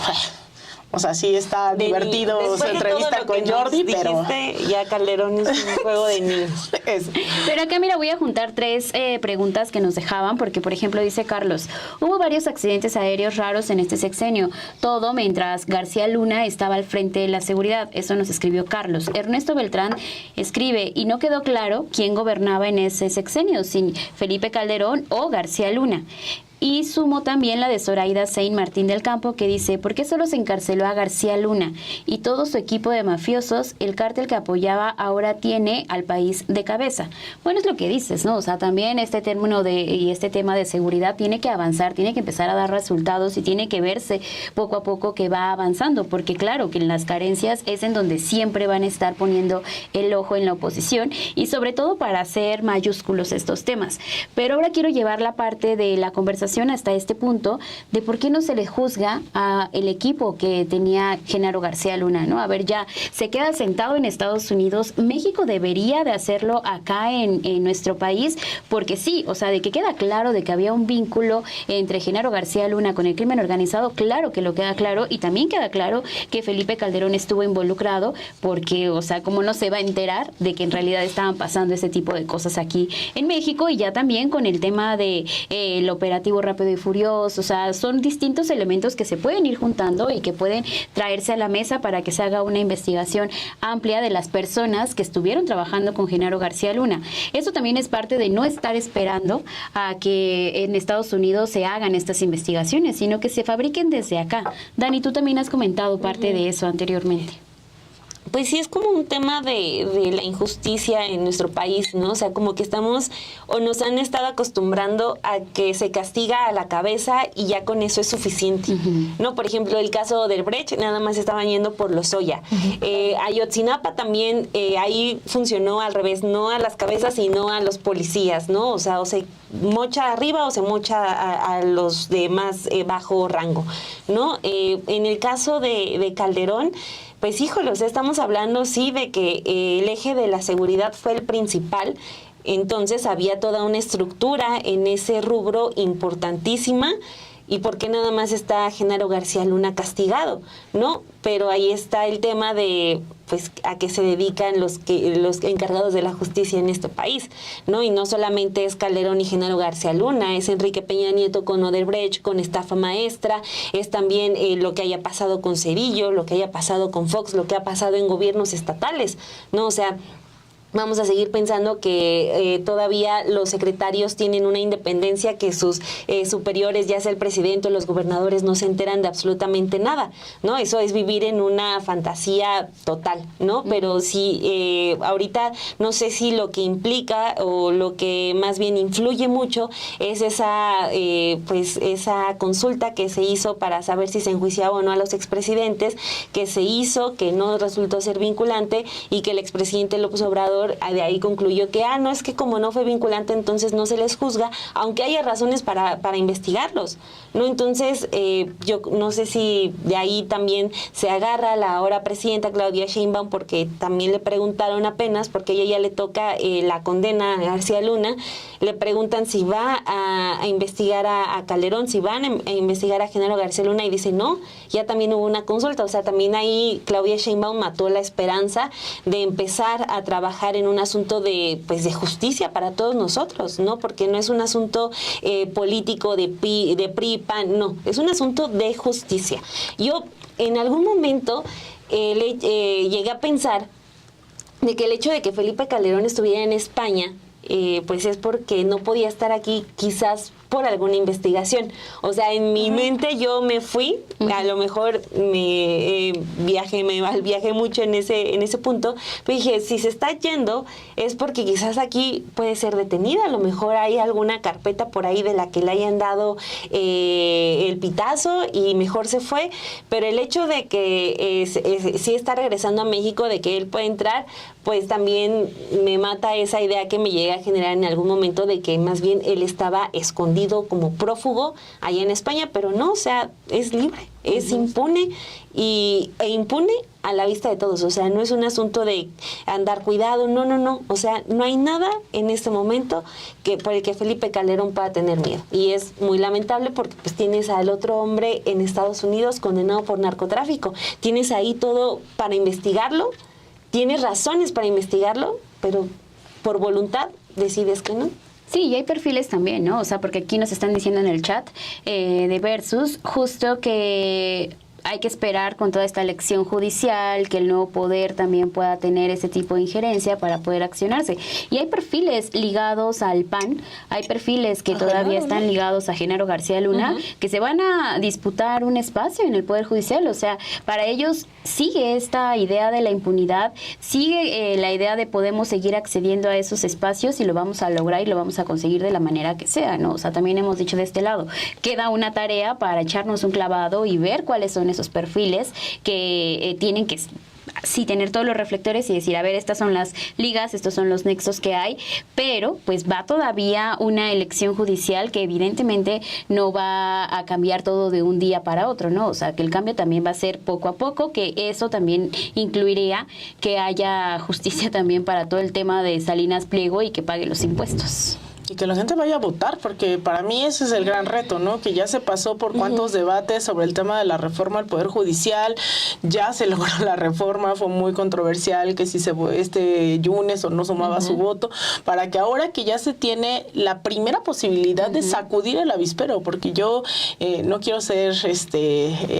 O sea, sí está divertido su entrevista con Jordi, pero... Ya Calderón es un juego de niños. Pero acá, mira, voy a juntar 3 preguntas que nos dejaban, porque, por ejemplo, dice Carlos, hubo varios accidentes aéreos raros en este sexenio, todo mientras García Luna estaba al frente de la seguridad. Eso nos escribió Carlos. Ernesto Beltrán escribe, y no quedó claro quién gobernaba en ese sexenio, si Felipe Calderón o García Luna. Y sumo también la de Zoraida Saint Martín del Campo, que dice, ¿por qué solo se encarceló a García Luna y todo su equipo de mafiosos? El cártel que apoyaba ahora tiene al país de cabeza. Bueno, es lo que dices, ¿no? O sea, también este término y este tema de seguridad tiene que avanzar, tiene que empezar a dar resultados y tiene que verse poco a poco que va avanzando, porque claro que en las carencias es en donde siempre van a estar poniendo el ojo en la oposición, y sobre todo para hacer mayúsculos estos temas. Pero ahora quiero llevar la parte de la conversación hasta este punto de por qué no se le juzga a el equipo que tenía Genaro García Luna, ¿no? A ver, ya se queda sentado en Estados Unidos, México debería de hacerlo acá en nuestro país, porque sí, o sea, de que queda claro de que había un vínculo entre Genaro García Luna con el crimen organizado, claro que lo queda claro, y también queda claro que Felipe Calderón estuvo involucrado, porque, o sea, ¿cómo no se va a enterar de que en realidad estaban pasando ese tipo de cosas aquí en México? Y ya también con el tema de el operativo Rápido y Furioso, o sea, son distintos elementos que se pueden ir juntando y que pueden traerse a la mesa para que se haga una investigación amplia de las personas que estuvieron trabajando con Genaro García Luna. Eso también es parte de no estar esperando a que en Estados Unidos se hagan estas investigaciones, sino que se fabriquen desde acá. Dani, tú también has comentado parte de eso anteriormente. pues sí es como un tema de la injusticia en nuestro país, ¿no? O sea, como que estamos o nos han estado acostumbrando a que se castiga a la cabeza y ya con eso es suficiente, ¿no? Por ejemplo, el caso del Brecht, nada más estaban yendo por Lozoya. Ayotzinapa también, ahí funcionó al revés, no a las cabezas, sino a los policías, ¿no? O sea, o se mocha arriba o se mocha a los de más bajo rango, ¿no? En el caso de Calderón, pues híjole, o sea, estamos hablando sí de que el eje de la seguridad fue el principal, entonces había toda una estructura en ese rubro importantísima. ¿Y por qué nada más está Genaro García Luna castigado? ¿No? Pero ahí está el tema de, pues, a qué se dedican los encargados de la justicia en este país, ¿no? Y no solamente es Calderón y Genaro García Luna, es Enrique Peña Nieto con Odebrecht, con estafa maestra, es también lo que haya pasado con Cedillo, lo que haya pasado con Fox, lo que ha pasado en gobiernos estatales, ¿no? O sea, vamos a seguir pensando que todavía los secretarios tienen una independencia que sus superiores, ya sea el presidente o los gobernadores, no se enteran de absolutamente nada, ¿no? Eso es vivir en una fantasía total, ¿no? Pero sí, ahorita no sé si lo que implica o lo que más bien influye mucho es esa consulta que se hizo para saber si se enjuiciaba o no a los expresidentes, que se hizo, que no resultó ser vinculante y que el expresidente López Obrador de ahí concluyó que, no, es que como no fue vinculante, entonces no se les juzga, aunque haya razones para investigarlos, ¿no? Entonces, yo no sé si de ahí también se agarra la ahora presidenta Claudia Sheinbaum, porque también le preguntaron apenas, porque a ella ya le toca la condena a García Luna, le preguntan si va a investigar a Calderón, si van a investigar a Genaro García Luna, y dice no, ya también hubo una consulta, o sea, también ahí Claudia Sheinbaum mató la esperanza de empezar a trabajar en un asunto de justicia para todos nosotros, ¿no? Porque no es un asunto político de PRI, PAN, no, es un asunto de justicia. Yo en algún momento llegué a pensar de que el hecho de que Felipe Calderón estuviera en España, pues es porque no podía estar aquí quizás por alguna investigación. O sea, en mi mente yo me fui, a lo mejor me viajé mucho en ese punto, pero dije, si se está yendo es porque quizás aquí puede ser detenida, a lo mejor hay alguna carpeta por ahí de la que le hayan dado el pitazo y mejor se fue, pero el hecho de que sí está regresando a México, de que él puede entrar, pues también me mata esa idea que me llega a generar en algún momento de que más bien él estaba escondido como prófugo allá en España, pero no, o sea, es libre, es impune e impune a la vista de todos, o sea, no es un asunto de andar cuidado, no, o sea, no hay nada en este momento por el que Felipe Calderón pueda tener miedo, y es muy lamentable porque pues tienes al otro hombre en Estados Unidos condenado por narcotráfico, tienes ahí todo para investigarlo, tienes razones para investigarlo, pero por voluntad decides que no. Sí, y hay perfiles también, ¿no? O sea, porque aquí nos están diciendo en el chat de Versus justo que hay que esperar con toda esta elección judicial que el nuevo poder también pueda tener ese tipo de injerencia para poder accionarse. Y hay perfiles ligados al PAN, hay perfiles que todavía están ligados a Genaro García Luna, que se van a disputar un espacio en el Poder Judicial. O sea, para ellos sigue esta idea de la impunidad, sigue la idea de podemos seguir accediendo a esos espacios y lo vamos a lograr y lo vamos a conseguir de la manera que sea, ¿no? O sea, también hemos dicho de este lado, queda una tarea para echarnos un clavado y ver cuáles son esos perfiles que tienen que sí tener todos los reflectores y decir, a ver, estas son las ligas, estos son los nexos que hay, pero pues va todavía una elección judicial que evidentemente no va a cambiar todo de un día para otro, ¿no? O sea, que el cambio también va a ser poco a poco, que eso también incluiría que haya justicia también para todo el tema de Salinas Pliego y que pague los impuestos. Y que la gente vaya a votar, porque para mí ese es el gran reto, ¿no? Que ya se pasó por cuántos debates sobre el tema de la reforma al Poder Judicial, ya se logró la reforma, fue muy controversial que si Yunes o no sumaba su voto, para que ahora que ya se tiene la primera posibilidad de sacudir el avispero, porque yo no quiero ser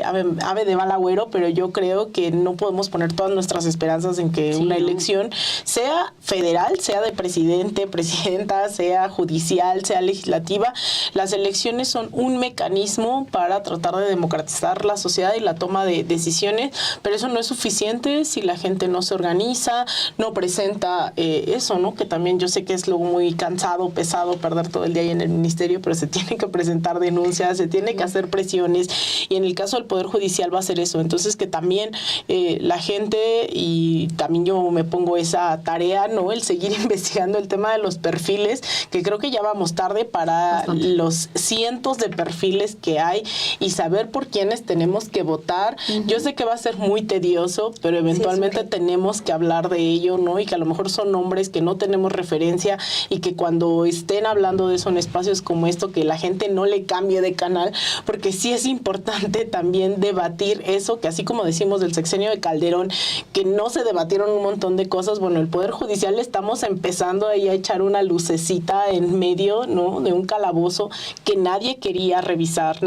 ave de mal agüero, pero yo creo que no podemos poner todas nuestras esperanzas en que una elección sea federal, sea de presidente, presidenta, sea judicial, sea legislativa, las elecciones son un mecanismo para tratar de democratizar la sociedad y la toma de decisiones, pero eso no es suficiente si la gente no se organiza, no presenta eso, ¿no? Que también yo sé que es luego muy cansado, pesado perder todo el día ahí en el ministerio, pero se tiene que presentar denuncias, se tiene que hacer presiones, y en el caso del Poder Judicial va a ser eso. Entonces que también la gente, y también yo me pongo esa tarea, ¿no? El seguir investigando el tema de los perfiles, que creo que ya vamos tarde para los cientos de perfiles que hay y saber por quiénes tenemos que votar. Yo sé que va a ser muy tedioso, pero eventualmente tenemos que hablar de ello, ¿no? Y que a lo mejor son nombres que no tenemos referencia y que cuando estén hablando de eso en espacios como esto, que la gente no le cambie de canal, porque sí es importante también debatir eso, que así como decimos del sexenio de Calderón, que no se debatieron un montón de cosas, bueno, el Poder Judicial estamos empezando ahí a echar una lucecita en medio, ¿no? De un calabozo que nadie quería revisar,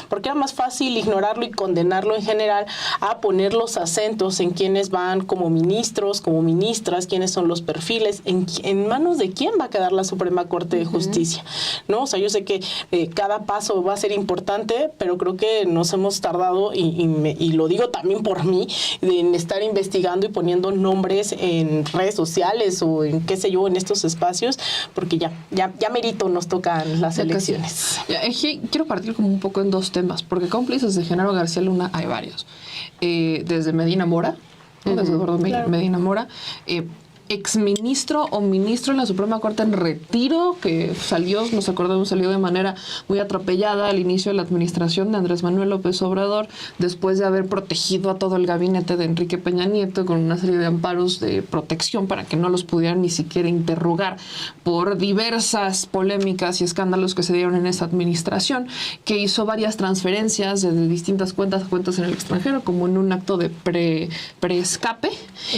porque era más fácil ignorarlo y condenarlo en general a poner los acentos en quiénes van como ministros, como ministras, quiénes son los perfiles, en manos de quién va a quedar la Suprema Corte de Justicia, ¿no? O sea, yo sé que cada paso va a ser importante, pero creo que nos hemos tardado, y lo digo también por mí, en estar investigando y poniendo nombres en redes sociales o en qué sé yo, en estos espacios, porque ya merito nos tocan las elecciones. Quiero partir como un poco en dos temas, porque cómplices de Genaro García Luna hay varios. Desde Medina Mora, desde Eduardo Medina Mora, exministro o ministro en la Suprema Corte en retiro, que salió de manera muy atropellada al inicio de la administración de Andrés Manuel López Obrador, después de haber protegido a todo el gabinete de Enrique Peña Nieto con una serie de amparos de protección para que no los pudieran ni siquiera interrogar por diversas polémicas y escándalos que se dieron en esa administración, que hizo varias transferencias de distintas cuentas a cuentas en el extranjero, como en un acto de preescape,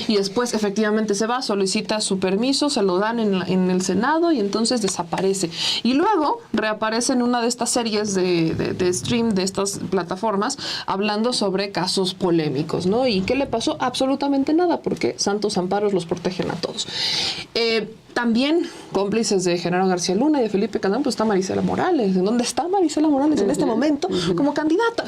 y después efectivamente se va, solicita su permiso, se lo dan en el Senado y entonces desaparece. Y luego reaparece en una de estas series de stream de estas plataformas hablando sobre casos polémicos, ¿no? ¿Y qué le pasó? Absolutamente nada, porque santos amparos los protegen a todos. También cómplices de Genaro García Luna y de Felipe Calderón, pues está Marisela Morales. ¿En dónde está Marisela Morales en este momento? Como candidata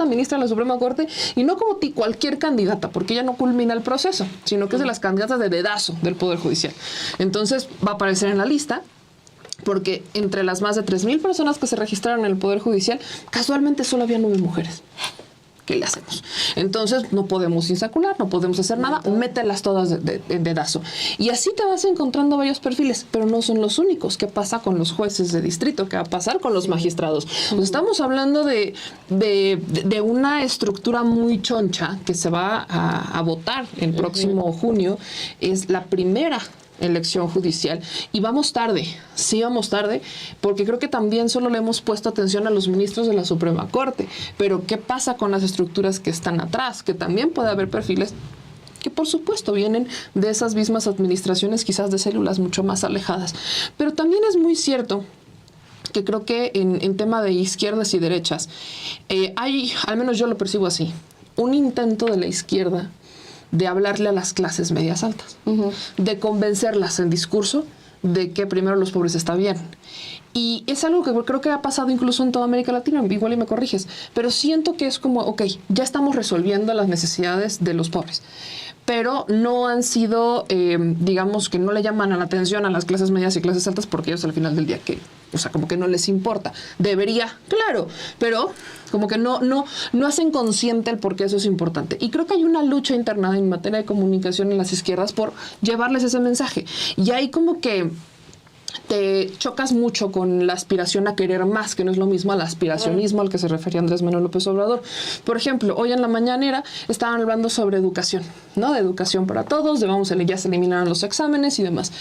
a ministra de la Suprema Corte, y no como cualquier candidata, porque ella no culmina el proceso, sino que es de las candidatas de dedazo del Poder Judicial. Entonces va a aparecer en la lista, porque entre las más de 3,000 personas que se registraron en el Poder Judicial, casualmente solo había 9 mujeres. ¿Qué le hacemos? Entonces no podemos insacular, no podemos hacer nada, mételas todas de dedazo. Y así te vas encontrando varios perfiles, pero no son los únicos. ¿Qué pasa con los jueces de distrito? ¿Qué va a pasar con los magistrados? Pues estamos hablando de una estructura muy choncha que se va a votar el próximo junio. Es la primera elección judicial y vamos tarde, porque creo que también solo le hemos puesto atención a los ministros de la Suprema Corte, pero ¿qué pasa con las estructuras que están atrás? Que también puede haber perfiles que por supuesto vienen de esas mismas administraciones, quizás de células mucho más alejadas, pero también es muy cierto que creo que en tema de izquierdas y derechas hay, al menos yo lo percibo así, un intento de la izquierda de hablarle a las clases medias altas, de convencerlas en discurso de que primero los pobres está bien. Y es algo que creo que ha pasado incluso en toda América Latina, igual y me corriges, pero siento que es como, ok, ya estamos resolviendo las necesidades de los pobres, pero no han sido, digamos que no le llaman a la atención a las clases medias y clases altas, porque ellos al final del día, como que no les importa. Debería, claro, pero como que no hacen consciente el por qué eso es importante. Y creo que hay una lucha interna en materia de comunicación en las izquierdas por llevarles ese mensaje. Y ahí como que te chocas mucho con la aspiración a querer más, que no es lo mismo al aspiracionismo al que se refería Andrés Manuel López Obrador. Por ejemplo, hoy en la mañanera estaban hablando sobre educación, ¿no? De educación para todos, ya se eliminaron los exámenes y demás.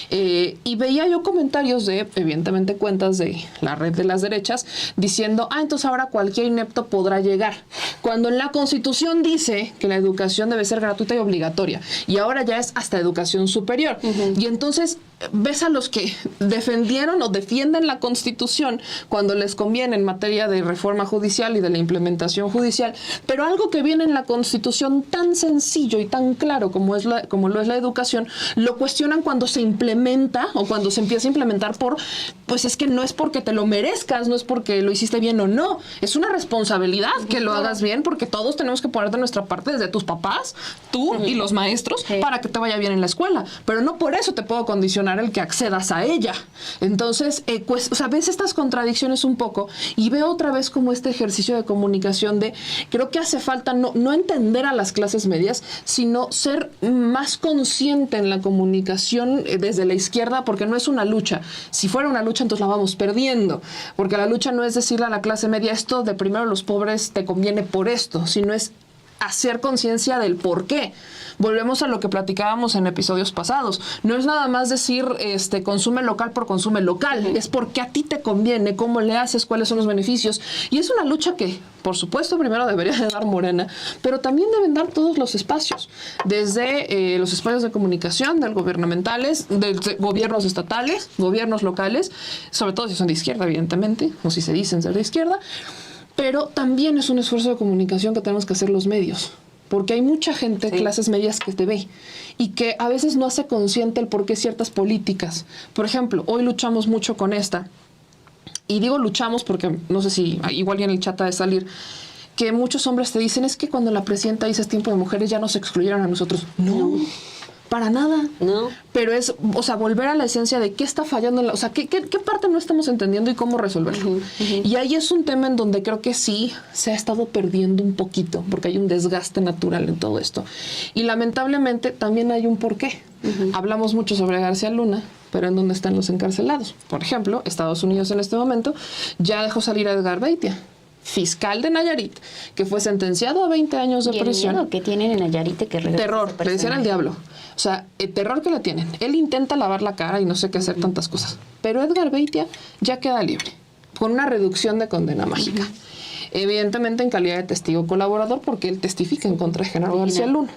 Y veía yo comentarios de, evidentemente, cuentas de la red de las derechas diciendo, entonces ahora cualquier inepto podrá llegar. Cuando en la Constitución dice que la educación debe ser gratuita y obligatoria, y ahora ya es hasta educación superior. Y entonces ves a los que defendieron o defienden la Constitución cuando les conviene en materia de reforma judicial y de la implementación judicial, pero algo que viene en la Constitución tan sencillo y tan claro como lo es la educación, lo cuestionan cuando se implementa o cuando se empieza a implementar pues es que no es porque te lo merezcas, no es porque lo hiciste bien o no, es una responsabilidad que lo hagas bien, porque todos tenemos que poner de nuestra parte, desde tus papás, tú y los maestros, para que te vaya bien en la escuela, pero no por eso te puedo condicionar el que accedas a ella. Entonces, pues, o sea, ves estas contradicciones un poco y veo otra vez como este ejercicio de comunicación creo que hace falta no entender a las clases medias, sino ser más consciente en la comunicación desde la izquierda, porque no es una lucha. Si fuera una lucha, entonces la vamos perdiendo, porque la lucha no es decirle a la clase media, esto de primero los pobres te conviene por esto, sino es hacer conciencia del por qué. Volvemos a lo que platicábamos en episodios pasados. No es nada más decir consume local por consume local. Es porque a ti te conviene, cómo le haces, cuáles son los beneficios. Y es una lucha que, por supuesto, primero debería de dar Morena, pero también deben dar todos los espacios. Desde los espacios de comunicación, del gubernamentales, de gobiernos estatales, gobiernos locales, sobre todo si son de izquierda, evidentemente, o si se dicen ser de izquierda. Pero también es un esfuerzo de comunicación que tenemos que hacer los medios, porque hay mucha gente, clases medias, que te ve y que a veces no hace consciente el por qué ciertas políticas. Por ejemplo, hoy luchamos mucho con esta, y digo luchamos porque no sé si igual ya en el chat ha de salir, que muchos hombres te dicen, es que cuando la presidenta dice es tiempo de mujeres ya nos excluyeron a nosotros. No. Para nada. No. Pero es, o sea, volver a la esencia de qué está fallando, o sea, qué parte no estamos entendiendo y cómo resolverlo. Y ahí es un tema en donde creo que sí se ha estado perdiendo un poquito, porque hay un desgaste natural en todo esto. Y lamentablemente también hay un porqué. Hablamos mucho sobre García Luna, pero ¿en dónde están los encarcelados? Por ejemplo, Estados Unidos en este momento ya dejó salir a Edgar Beitia, fiscal de Nayarit, que fue sentenciado a 20 años de prisión. El miedo que tienen en Nayarit, que terror, le decían al diablo. O sea, el terror que le tienen. Él intenta lavar la cara y no sé qué hacer tantas cosas. Pero Edgar Beitia ya queda libre, con una reducción de condena mágica. Evidentemente en calidad de testigo colaborador, porque él testifica en contra de Genaro García Luna.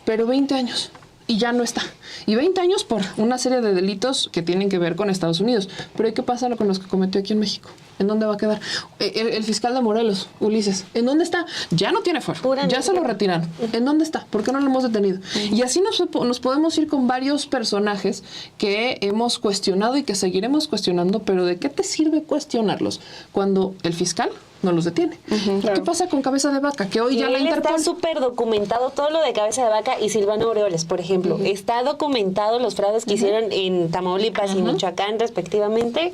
Pero 20 años. Y ya no está. Y 20 años por una serie de delitos que tienen que ver con Estados Unidos. Pero ¿qué pasa con los que cometió aquí en México? ¿En dónde va a quedar? El fiscal de Morelos, Ulises, ¿en dónde está? Ya no tiene fuero. Ya se lo retiraron. ¿En dónde está? ¿Por qué no lo hemos detenido? Y así nos podemos ir con varios personajes que hemos cuestionado y que seguiremos cuestionando, pero ¿de qué te sirve cuestionarlos cuando el fiscal no los detiene? ¿Qué pasa con Cabeza de Vaca? Que hoy ya la Interpol... Está súper documentado todo lo de Cabeza de Vaca y Silvano Aureoles, por ejemplo. Está documentado los fraudes que hicieron en Tamaulipas y Michoacán, respectivamente.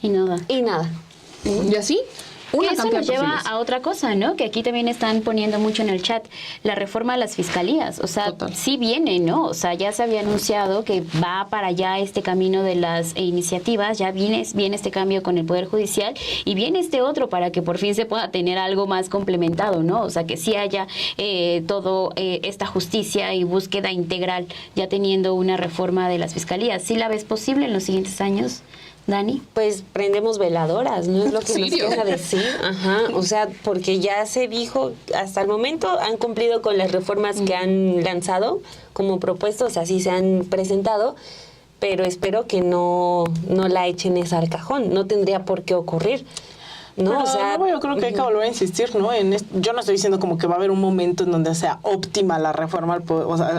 Y nada. Y nada. Y así... Que eso nos lleva a otra cosa, ¿no? Que aquí también están poniendo mucho en el chat, la reforma a las fiscalías. O sea, sí viene, ¿no? O sea, ya se había anunciado que va para allá este camino de las iniciativas, ya viene este cambio con el Poder Judicial y viene este otro para que por fin se pueda tener algo más complementado, ¿no? O sea, que sí haya todo esta justicia y búsqueda integral, ya teniendo una reforma de las fiscalías. ¿Sí la ves posible en los siguientes años, Dani? Pues prendemos veladoras, ¿no? Es lo que nos queda decir. O sea, porque ya se dijo, hasta el momento han cumplido con las reformas que han lanzado como propuestos, así se han presentado, pero espero que no la echen esa al cajón, no tendría por qué ocurrir. No, pero, o sea, yo creo que hay que volver a insistir, ¿no? Yo no estoy diciendo como que va a haber un momento en donde sea óptima la reforma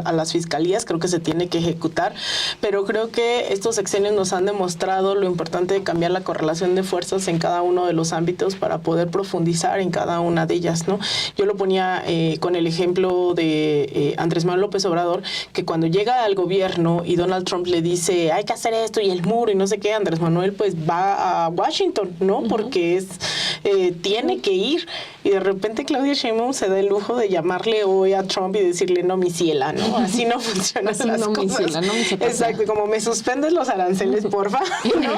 a las fiscalías, creo que se tiene que ejecutar, pero creo que estos sexenios nos han demostrado lo importante de cambiar la correlación de fuerzas en cada uno de los ámbitos para poder profundizar en cada una de ellas, ¿no? Yo lo ponía con el ejemplo de Andrés Manuel López Obrador, que cuando llega al gobierno y Donald Trump le dice hay que hacer esto y el muro y no sé qué, Andrés Manuel pues va a Washington, ¿no? Porque tiene que ir, y de repente Claudia Sheinbaum se da el lujo de llamarle hoy a Trump y decirle no, mi ciela, ¿no? Así no funcionan así las no, cosas. Mi ciela, no, mi exacto, como me suspendes los aranceles, porfa, ¿no?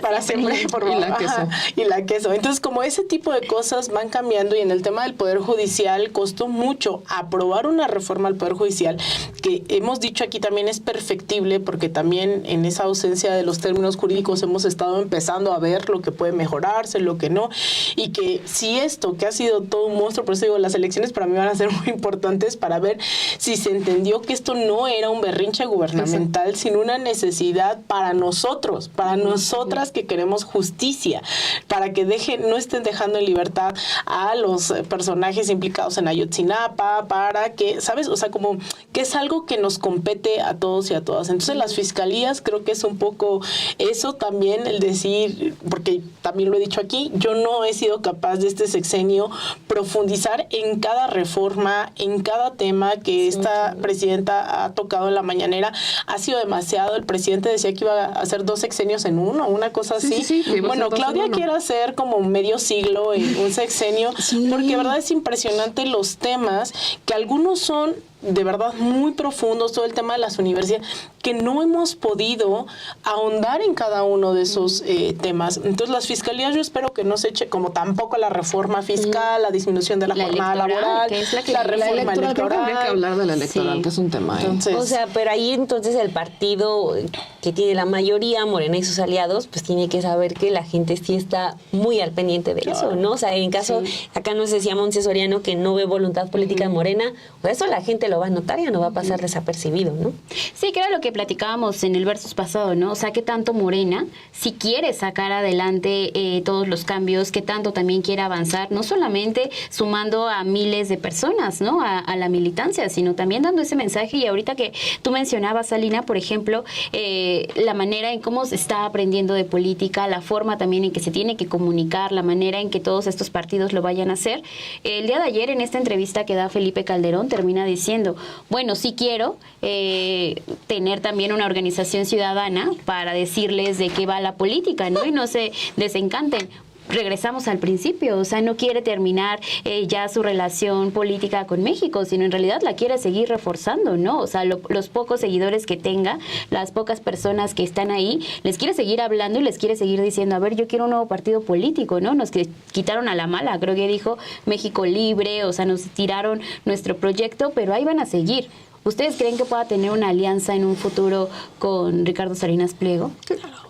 Para siempre, por favor. Y la queso. Y la queso. Entonces, como ese tipo de cosas van cambiando, y en el tema del Poder Judicial costó mucho aprobar una reforma al Poder Judicial, que hemos dicho aquí también es perfectible, porque también en esa ausencia de los términos jurídicos hemos estado empezando a ver lo que puede mejorarse, lo digo que no. Y que si esto, que ha sido todo un monstruo, por eso digo, las elecciones para mí van a ser muy importantes para ver si se entendió que esto no era un berrinche gubernamental, sino una necesidad para nosotros, para nosotras que queremos justicia, para que no estén dejando en libertad a los personajes implicados en Ayotzinapa, para que, ¿sabes? O sea, como que es algo que nos compete a todos y a todas. Entonces las fiscalías creo que es un poco eso también, el decir, porque también lo he dicho aquí, yo no he sido capaz de este sexenio profundizar en cada reforma, en cada tema que esta presidenta ha tocado en la mañanera. Ha sido demasiado. El presidente decía que iba a hacer 2 sexenios en uno, una cosa así. Bueno, Claudia quiere hacer como medio siglo en un sexenio, porque de verdad es impresionante los temas, que algunos son de verdad muy profundos, todo el tema de las universidades, que no hemos podido ahondar en cada uno de esos temas. Entonces las fiscalías yo espero que no se eche, como tampoco la reforma fiscal, la disminución de la jornada laboral, que es la reforma electoral. Habría que hablar de la electoral, que es un tema. Entonces, o sea, pero ahí entonces el partido que tiene la mayoría, Morena y sus aliados, pues tiene que saber que la gente sí está muy al pendiente de eso, ¿no? O sea, en caso, acá nos decía Montse Soriano que no ve voluntad política de Morena, pues eso la gente lo va a notar, ya no va a pasar desapercibido, ¿no? Sí, que era lo que platicábamos en el versus pasado, ¿no? O sea, que tanto Morena, si quiere sacar adelante todos los cambios, que tanto también quiere avanzar, no solamente sumando a miles de personas, ¿no? A la militancia, sino también dando ese mensaje. Y ahorita que tú mencionabas, Alina, por ejemplo, la manera en cómo se está aprendiendo de política, la forma también en que se tiene que comunicar, la manera en que todos estos partidos lo vayan a hacer. El día de ayer, en esta entrevista que da Felipe Calderón, termina diciendo, bueno, sí quiero tener también una organización ciudadana para decirles de qué va la política, ¿no? Y no se desencanten. Regresamos al principio, o sea, no quiere terminar ya su relación política con México, sino en realidad la quiere seguir reforzando, ¿no? O sea, los pocos seguidores que tenga, las pocas personas que están ahí, les quiere seguir hablando y les quiere seguir diciendo, a ver, yo quiero un nuevo partido político, ¿no? Nos quitaron a la mala, creo que dijo México Libre, o sea, nos tiraron nuestro proyecto, pero ahí van a seguir. ¿Ustedes creen que pueda tener una alianza en un futuro con Ricardo Salinas Pliego? Claro.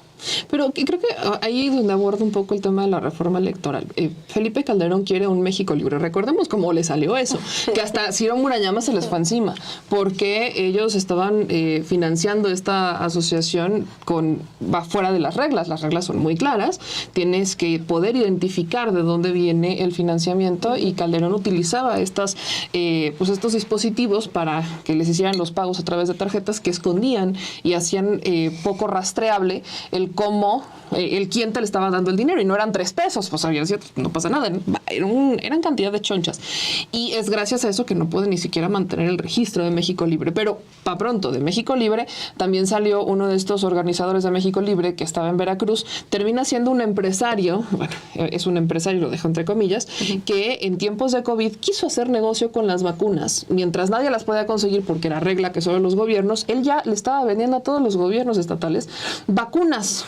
Pero creo que ahí es donde aborda un poco el tema de la reforma electoral. Felipe Calderón quiere un México libre. Recordemos cómo le salió eso, que hasta Ciro Murayama se les fue encima, porque ellos estaban financiando esta asociación va fuera de las reglas. Las reglas son muy claras. Tienes que poder identificar de dónde viene el financiamiento, y Calderón utilizaba estos dispositivos para que les hicieran los pagos a través de tarjetas que escondían y hacían poco rastreable el cómo, el quién te le estaba dando el dinero, y no eran 3 pesos, pues había cierto, no pasa nada, eran cantidad de chonchas, y es gracias a eso que no puede ni siquiera mantener el registro de México Libre. Pero pa' pronto, de México Libre también salió uno de estos organizadores de México Libre que estaba en Veracruz, termina siendo un empresario, bueno, es un empresario, lo dejo entre comillas, que en tiempos de COVID quiso hacer negocio con las vacunas, mientras nadie las podía conseguir porque era regla que solo los gobiernos, él ya le estaba vendiendo a todos los gobiernos estatales vacunas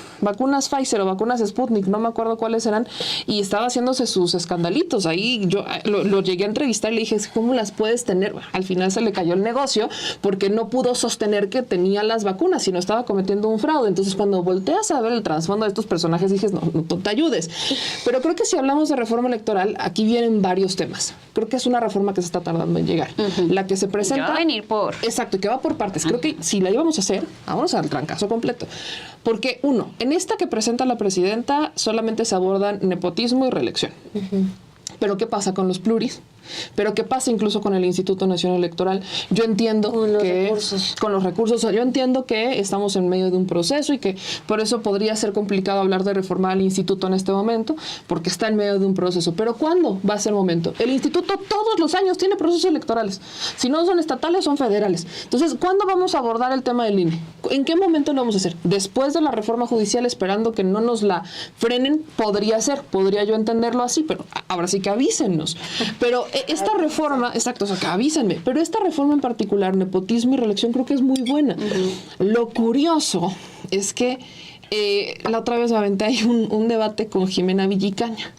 Pfizer o vacunas Sputnik, no me acuerdo cuáles eran, y estaba haciéndose sus escandalitos. Ahí yo lo llegué a entrevistar y le dije, ¿cómo las puedes tener? Bueno, al final se le cayó el negocio porque no pudo sostener que tenía las vacunas, sino estaba cometiendo un fraude. Entonces, cuando volteas a ver el trasfondo de estos personajes, dije, no te ayudes. Pero creo que si hablamos de reforma electoral, aquí vienen varios temas. Creo que es una reforma que se está tardando en llegar. La que se presenta... Que va a venir por... Exacto, que va por partes. Creo que si la íbamos a hacer, vamos al trancazo completo. Porque, uno, en esta que presenta la presidenta solamente se abordan nepotismo y reelección. Pero ¿qué pasa con los pluris? Pero ¿qué pasa incluso con el Instituto Nacional Electoral? Yo entiendo con los recursos, yo entiendo que estamos en medio de un proceso y que por eso podría ser complicado hablar de reformar al instituto en este momento, porque está en medio de un proceso. Pero ¿cuándo va a ser el momento? El instituto todos los años tiene procesos electorales. Si no son estatales, son federales. Entonces, ¿cuándo vamos a abordar el tema del INE? ¿En qué momento lo vamos a hacer? Después de la reforma judicial, esperando que no nos la frenen, podría yo entenderlo así, pero ahora sí que avísennos. Pero esta reforma, exacto, o sea, que avísenme, pero esta reforma en particular, nepotismo y reelección, creo que es muy buena. Lo curioso es que la otra vez me aventé ahí un debate con Jimena Villicaña,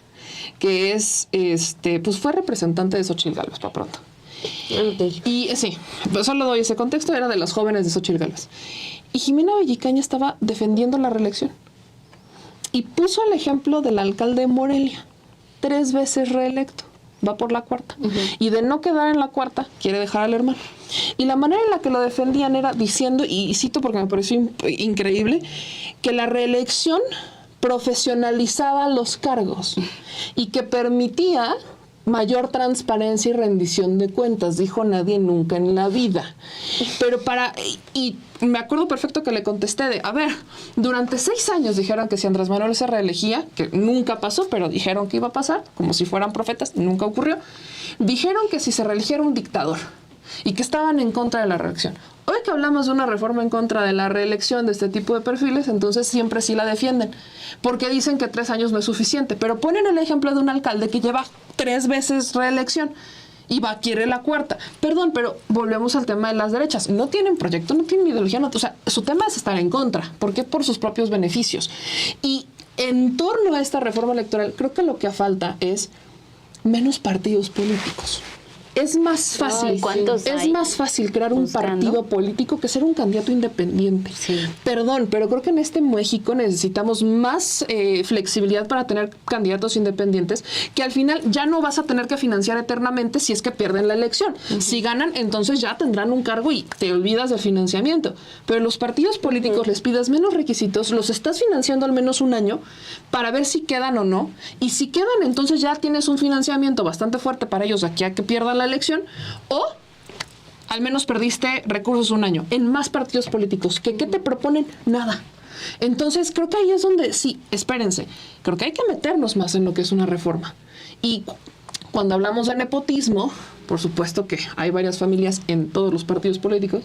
que es, pues fue representante de Xóchitl Gálvez, para pronto. Y sí, pues solo doy ese contexto, era de las jóvenes de Xóchitl Gálvez. Y Jimena Villicaña estaba defendiendo la reelección. y puso el ejemplo del alcalde de Morelia, 3 veces reelecto, va por la 4ª, y de no quedar en la 4ª, quiere dejar al hermano. Y la manera en la que lo defendían era diciendo, y cito porque me pareció increíble, que la reelección profesionalizaba los cargos y que permitía mayor transparencia y rendición de cuentas. Dijo: nadie nunca en la vida. Pero y me acuerdo perfecto que le contesté de, a ver, durante 6 años dijeron que si Andrés Manuel se reelegía, que nunca pasó, pero dijeron que iba a pasar, como si fueran profetas, nunca ocurrió. Dijeron que si se reeligiera un dictador y que estaban en contra de la reelección. Hoy que hablamos de una reforma en contra de la reelección de este tipo de perfiles, entonces siempre sí la defienden, porque dicen que 3 años no es suficiente, pero ponen el ejemplo de un alcalde que lleva 3 veces reelección y quiere la 4ª. Perdón, pero volvemos al tema de las derechas. No tienen proyecto, no tienen ideología, o sea, su tema es estar en contra. ¿Por qué? Por sus propios beneficios. Y en torno a esta reforma electoral, creo que lo que falta es menos partidos políticos. Es más fácil, más fácil crear un partido político que ser un candidato independiente. Sí. Perdón, pero creo que en este México necesitamos más flexibilidad para tener candidatos independientes, que al final ya no vas a tener que financiar eternamente si es que pierden la elección. Si ganan, entonces ya tendrán un cargo y te olvidas del financiamiento. Pero los partidos políticos les pidas menos requisitos, los estás financiando al menos un año para ver si quedan o no. Y si quedan, entonces ya tienes un financiamiento bastante fuerte para ellos aquí a que pierdan la elección, o al menos perdiste recursos un año. En más partidos políticos, ¿qué te proponen? Nada. Entonces creo que ahí es donde, sí, espérense, creo que hay que meternos más en lo que es una reforma. Y cuando hablamos de nepotismo, por supuesto que hay varias familias en todos los partidos políticos,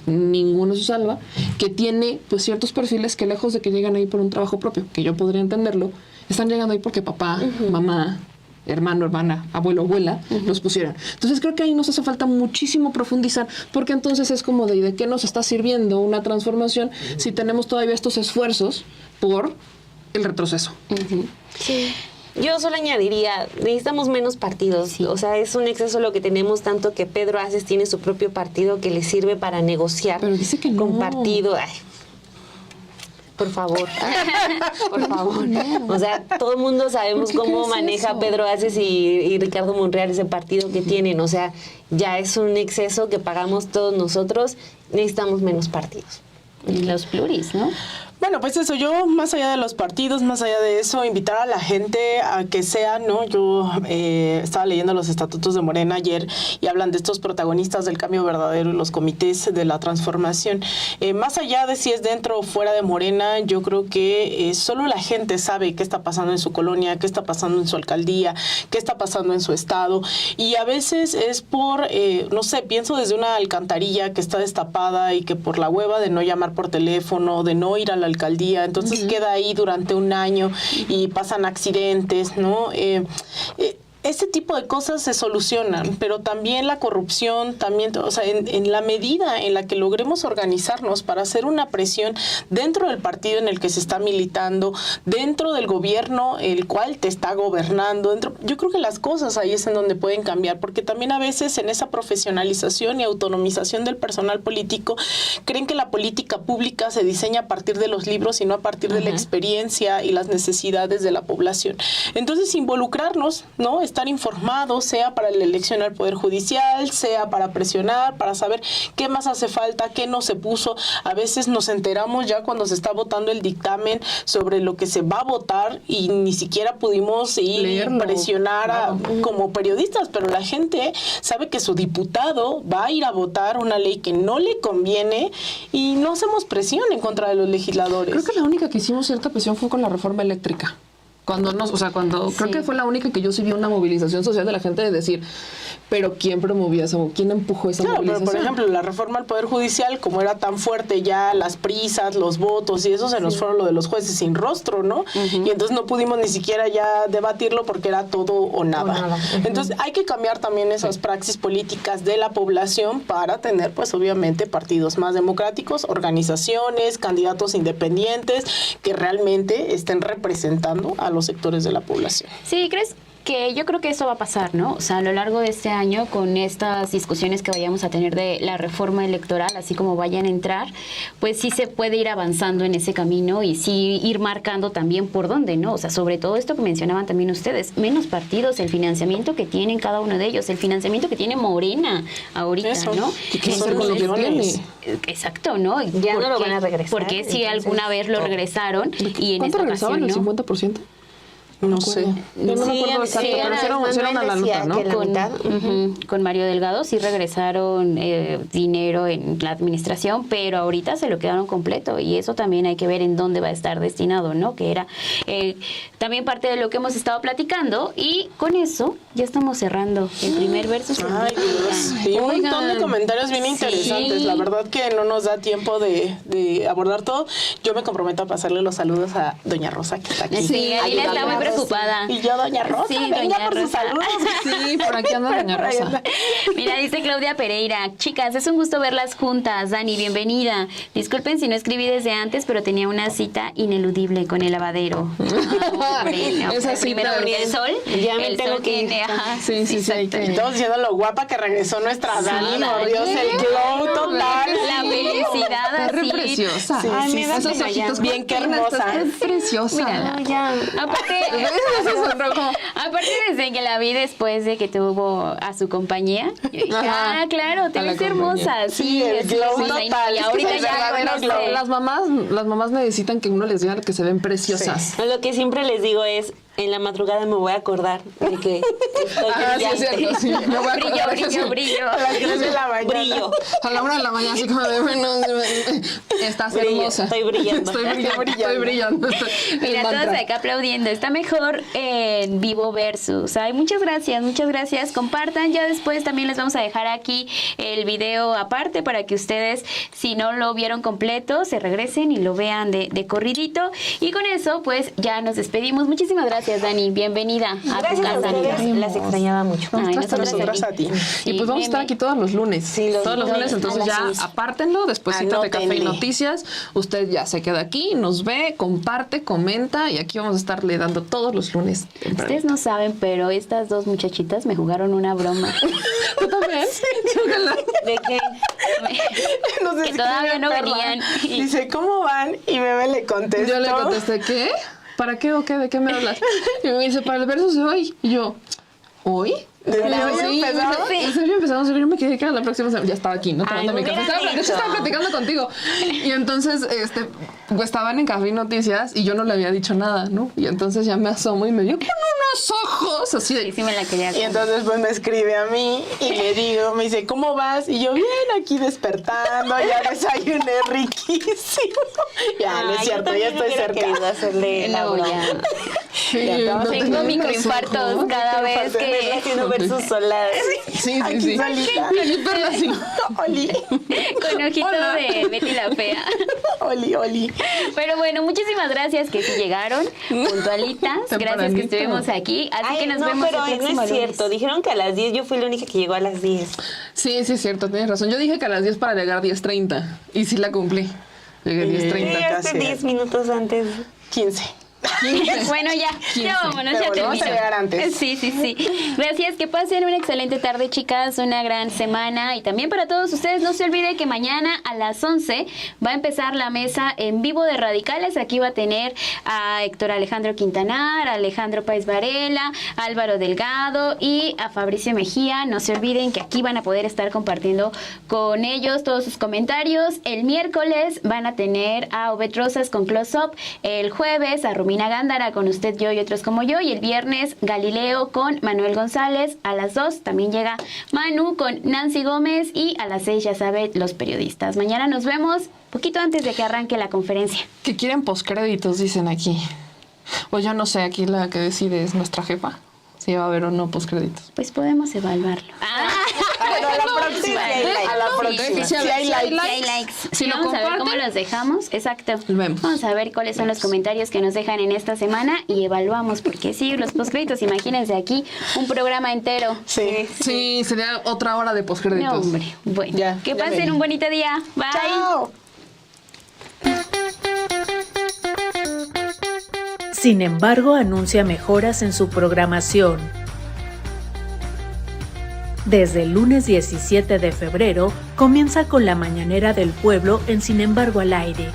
ninguno se salva, que tiene pues ciertos perfiles que, lejos de que llegan ahí por un trabajo propio, que yo podría entenderlo, están llegando ahí porque papá, mamá, hermano, hermana, abuelo, abuela, los pusieron. Entonces creo que ahí nos hace falta muchísimo profundizar, porque entonces es como de qué nos está sirviendo una transformación si tenemos todavía estos esfuerzos por el retroceso. Sí. Yo solo añadiría, necesitamos menos partidos. Sí. O sea, es un exceso lo que tenemos, tanto que Pedro Aces tiene su propio partido que le sirve para negociar. Pero dice que no. Con partido. Ay, por favor. Por favor. O sea, todo el mundo sabemos cómo maneja Pedro Aces y Ricardo Monreal ese partido que tienen. O sea, ya es un exceso que pagamos todos nosotros. Necesitamos menos partidos. Y los pluris, ¿no? Bueno, pues eso, yo más allá de los partidos, más allá de eso, invitar a la gente a que sea, ¿no? Yo estaba leyendo los estatutos de Morena ayer y hablan de estos protagonistas del cambio verdadero y los comités de la transformación. Más allá de si es dentro o fuera de Morena, yo creo que solo la gente sabe qué está pasando en su colonia, qué está pasando en su alcaldía, qué está pasando en su estado, y a veces es por, no sé, pienso desde una alcantarilla que está destapada y que por la hueva de no llamar por teléfono, de no ir a la alcaldía, entonces queda ahí durante un año y pasan accidentes, ¿no? Este tipo de cosas se solucionan, pero también la corrupción, también, o sea, en la medida en la que logremos organizarnos para hacer una presión dentro del partido en el que se está militando, dentro del gobierno el cual te está gobernando, yo creo que las cosas ahí es en donde pueden cambiar, porque también a veces en esa profesionalización y autonomización del personal político, creen que la política pública se diseña a partir de los libros y no a partir de la experiencia y las necesidades de la población. Entonces, involucrarnos, ¿no? Estar informados, sea para la elección al Poder Judicial, sea para presionar, para saber qué más hace falta, qué no se puso. A veces nos enteramos ya cuando se está votando el dictamen sobre lo que se va a votar y ni siquiera pudimos ir presionar como periodistas, pero la gente sabe que su diputado va a ir a votar una ley que no le conviene y no hacemos presión en contra de los legisladores. Creo que la única que hicimos cierta presión fue con la reforma eléctrica. Creo que fue la única que yo sí vi una movilización social de la gente de decir, pero ¿quién promovía esa, quién empujó esa movilización? Pero por ejemplo, la reforma al Poder Judicial, como era tan fuerte ya las prisas, los votos y eso, se nos fueron lo de los jueces sin rostro, ¿no? Y entonces no pudimos ni siquiera ya debatirlo porque era todo o nada. Entonces hay que cambiar también esas praxis políticas de la población para tener, pues obviamente, partidos más democráticos, organizaciones, candidatos independientes que realmente estén representando a los sectores de la población. Sí, ¿crees que yo creo que eso va a pasar, ¿no? O sea, a lo largo de este año, con estas discusiones que vayamos a tener de la reforma electoral, así como vayan a entrar, pues sí se puede ir avanzando en ese camino y sí ir marcando también por dónde, ¿no? O sea, sobre todo esto que mencionaban también ustedes, menos partidos, el financiamiento que tienen cada uno de ellos, el financiamiento que tiene Morena ahorita, Eso. ¿no? ¿Y qué hacer con lo que tiene? Exacto, ¿no? Ya no lo van a regresar, Porque si entonces- alguna vez lo regresaron y en ¿Cuánto esta regresaban? ocasión ¿El no. 50%? No sé. Yo no me Sí, acuerdo exacto, sí, pero sí era Manuel una la decía nota, ¿no? que la mitad. Con Mario Delgado sí regresaron dinero en la administración, pero ahorita se lo quedaron completo y eso también hay que ver en dónde va a estar destinado, ¿no? Que era también parte de lo que hemos estado platicando y con eso ya estamos cerrando el primer versus. Ay, Dios. Y un montón de comentarios bien interesantes. La verdad que no nos da tiempo de abordar todo. Yo me comprometo a pasarle los saludos a doña Rosa, que está aquí. Sí, Alina está muy preocupada. Y yo, doña Rosa, Sí, venga doña por sus Rosa. saludos. Sí, por aquí anda doña Por ahí Rosa. anda. Mira, dice Claudia Pereira, chicas, es un gusto verlas juntas. Dani, bienvenida. Disculpen si no escribí desde antes, pero tenía una cita ineludible con el lavadero. Esa Primero cita porque el sol. Ya me el tengo sol que ir. tiene, ajá, Sí, sí, sí, hay que- Y todos diciendo lo guapa que regresó nuestra Dani, por Dani. Dios, el glow total. La felicidad Está re así. preciosa. Sí, Ay, sí, mira, sí, esos sí, ojitos bien que Martina, hermosa. estás preciosa. Mírala. No, ya. Aparte desde que la vi después de que tuvo a su compañía, yo dije, Ajá. claro, te A la ves hermosa. Sí, el así, glow sí, total. Y Es que ahorita es el ya verdadero no sé. glow. Las mamás necesitan que uno les diga que se ven preciosas. Lo que siempre les digo es, en la madrugada me voy a acordar de que estoy Ah, sí, es brillante. cierto, sí. Me voy a Brillo, acordar que brillo, sí. brillo. A las 3 de la mañana. Brillo. A la 1 de la mañana, así como de, bueno, estás Brillo, hermosa. estoy brillando. Estoy brillando. El Mira, mantra. todos acá aplaudiendo. Está mejor en vivo versus. Ay, muchas gracias, muchas gracias. Compartan. Ya después también les vamos a dejar aquí el video aparte para que ustedes, si no lo vieron completo, se regresen y lo vean de corridito. Y con eso, pues ya nos despedimos. Muchísimas gracias, Dani. Bienvenida a tu Gracias a casa, amiga. ustedes, las extrañaba mucho. Ay, Nosotras a ti. Y pues vamos a estar aquí todos los lunes. Sí, los todos los lunes, lunes a entonces las ya 6. apártenlo, despuésito de Café y Anótenle. Noticias. Usted ya se queda aquí, nos ve, comparte, comenta y aquí vamos a estarle dando todos los lunes. Ustedes no saben, pero estas dos muchachitas me jugaron una broma. ¿Tú también? ¿De qué? Nos Que todavía escribe no Perla. venían. Dice, ¿cómo van? Y Bebe le contestó. Yo le contesté, ¿qué? ¿Para qué o qué? ¿De qué me hablas? Y me dice, para el verso de hoy. Y yo, ¿hoy? ¿Desde Y yo, hoy empezamos? En serio empezamos, yo me quedé que era la próxima semana. Ya estaba aquí, ¿no? Ay, Tomando mi me café. hubieran De hecho, estaba dicho. platicando contigo. Y entonces, pues estaban en Café y Noticias y yo no le había dicho nada, ¿no? Y entonces ya me asomo y me vio con unos ojos así de... Y sí me la quería Y entonces pues me escribe a mí y le digo, me dice, ¿cómo vas? Y yo, bien, aquí despertando, ya desayuné riquísimo. Ya, no es Ay, cierto, yo ya también estoy hubiera cerca. querido hacerle la No, broma. ya. Sí, no tenía Tengo unos microinfartos ojos. cada vez Verla que... haciendo versus solar. Sí, Aquí sí, sí. solita. Y mi perla así. Oli, Con ojito Hola. de Betty la Fea. Oli, Oli. Pero bueno, muchísimas gracias que sí llegaron puntualitas. Gracias que Tempranito. estuvimos aquí. Así Ay, que nos no, vemos pero el no próximo es cierto. lunes. Dijeron que a las 10, yo fui la única que llegó a las 10. Sí, sí, es cierto, tienes razón. Yo dije que a las 10 para llegar 10:30 y sí la cumplí. Llegué 10:30. Llegaste casi. 10 minutos antes. 15. Bueno, ya vámonos, ya Pero bueno, vamos a terminó. llegar antes. Sí, sí, sí. Gracias, que pasen una excelente tarde, chicas, una gran semana. Y también para todos ustedes, no se olvide que mañana a las 11 va a empezar la mesa en vivo de Radicales. Aquí va a tener a Héctor Alejandro Quintanar, a Alejandro Páez Varela, a Álvaro Delgado y a Fabricio Mejía. No se olviden que aquí van a poder estar compartiendo con ellos todos sus comentarios. El miércoles van a tener a Obed Rosas con Close Up. El jueves a Romina Gándara con Usted, Yo y Otros Como Yo. Y el viernes Galileo con Manuel González. A las 2 también llega Manu con Nancy Gómez. Y a las 6 ya sabe, los periodistas. Mañana nos vemos poquito antes de que arranque la conferencia. Que quieren postcréditos, dicen aquí. Pues yo no sé, aquí la que decide es nuestra jefa. Si va a haber o no postcréditos. Pues podemos evaluarlo. Pero a la próxima. A la próxima. Sí, Si hay likes. Si hay likes. Si Sí, lo vamos a ver cómo comparten, los dejamos. Exacto. vemos. Vamos a ver cuáles son los comentarios que nos dejan en esta semana y evaluamos, porque sí, los postcréditos, imagínense aquí un programa entero. Sí. Sí, sería otra hora de postcréditos. No, hombre. Bueno, Ya, que ya pasen ven. un bonito día. Bye. Chao. Sin embargo, anuncia mejoras en su programación. Desde el lunes 17 de febrero, comienza con la Mañanera del Pueblo en Sin embargo al aire.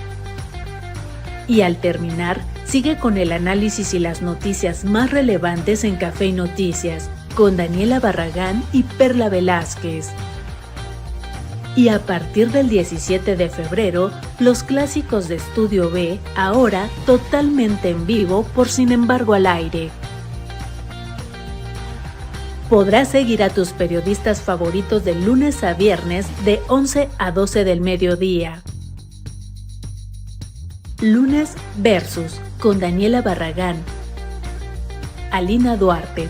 Y al terminar, sigue con el análisis y las noticias más relevantes en Café y Noticias, con Daniela Barragán y Perla Velázquez. Y a partir del 17 de febrero, los clásicos de Estudio B, ahora totalmente en vivo por Sin embargo al aire. Podrás seguir a tus periodistas favoritos de lunes a viernes de 11 a 12 del mediodía. Lunes Versus con Daniela Barragán, Alina Duarte,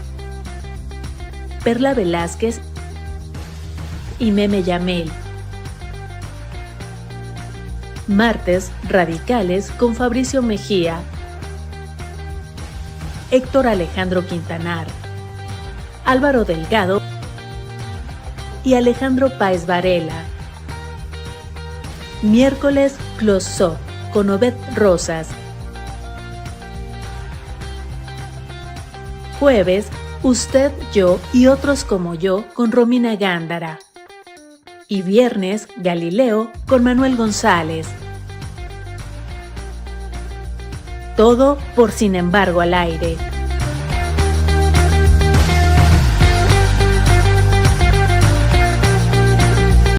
Perla Velázquez y Meme Yamel. Martes Radicales con Fabricio Mejía, Héctor Alejandro Quintanar, Álvaro Delgado y Alejandro Páez Varela. Miércoles Close-Up con Obed Rosas. Jueves Usted, Yo y Otros como Yo con Romina Gándara. Y viernes Galileo con Manuel González. Todo por Sin embargo al aire.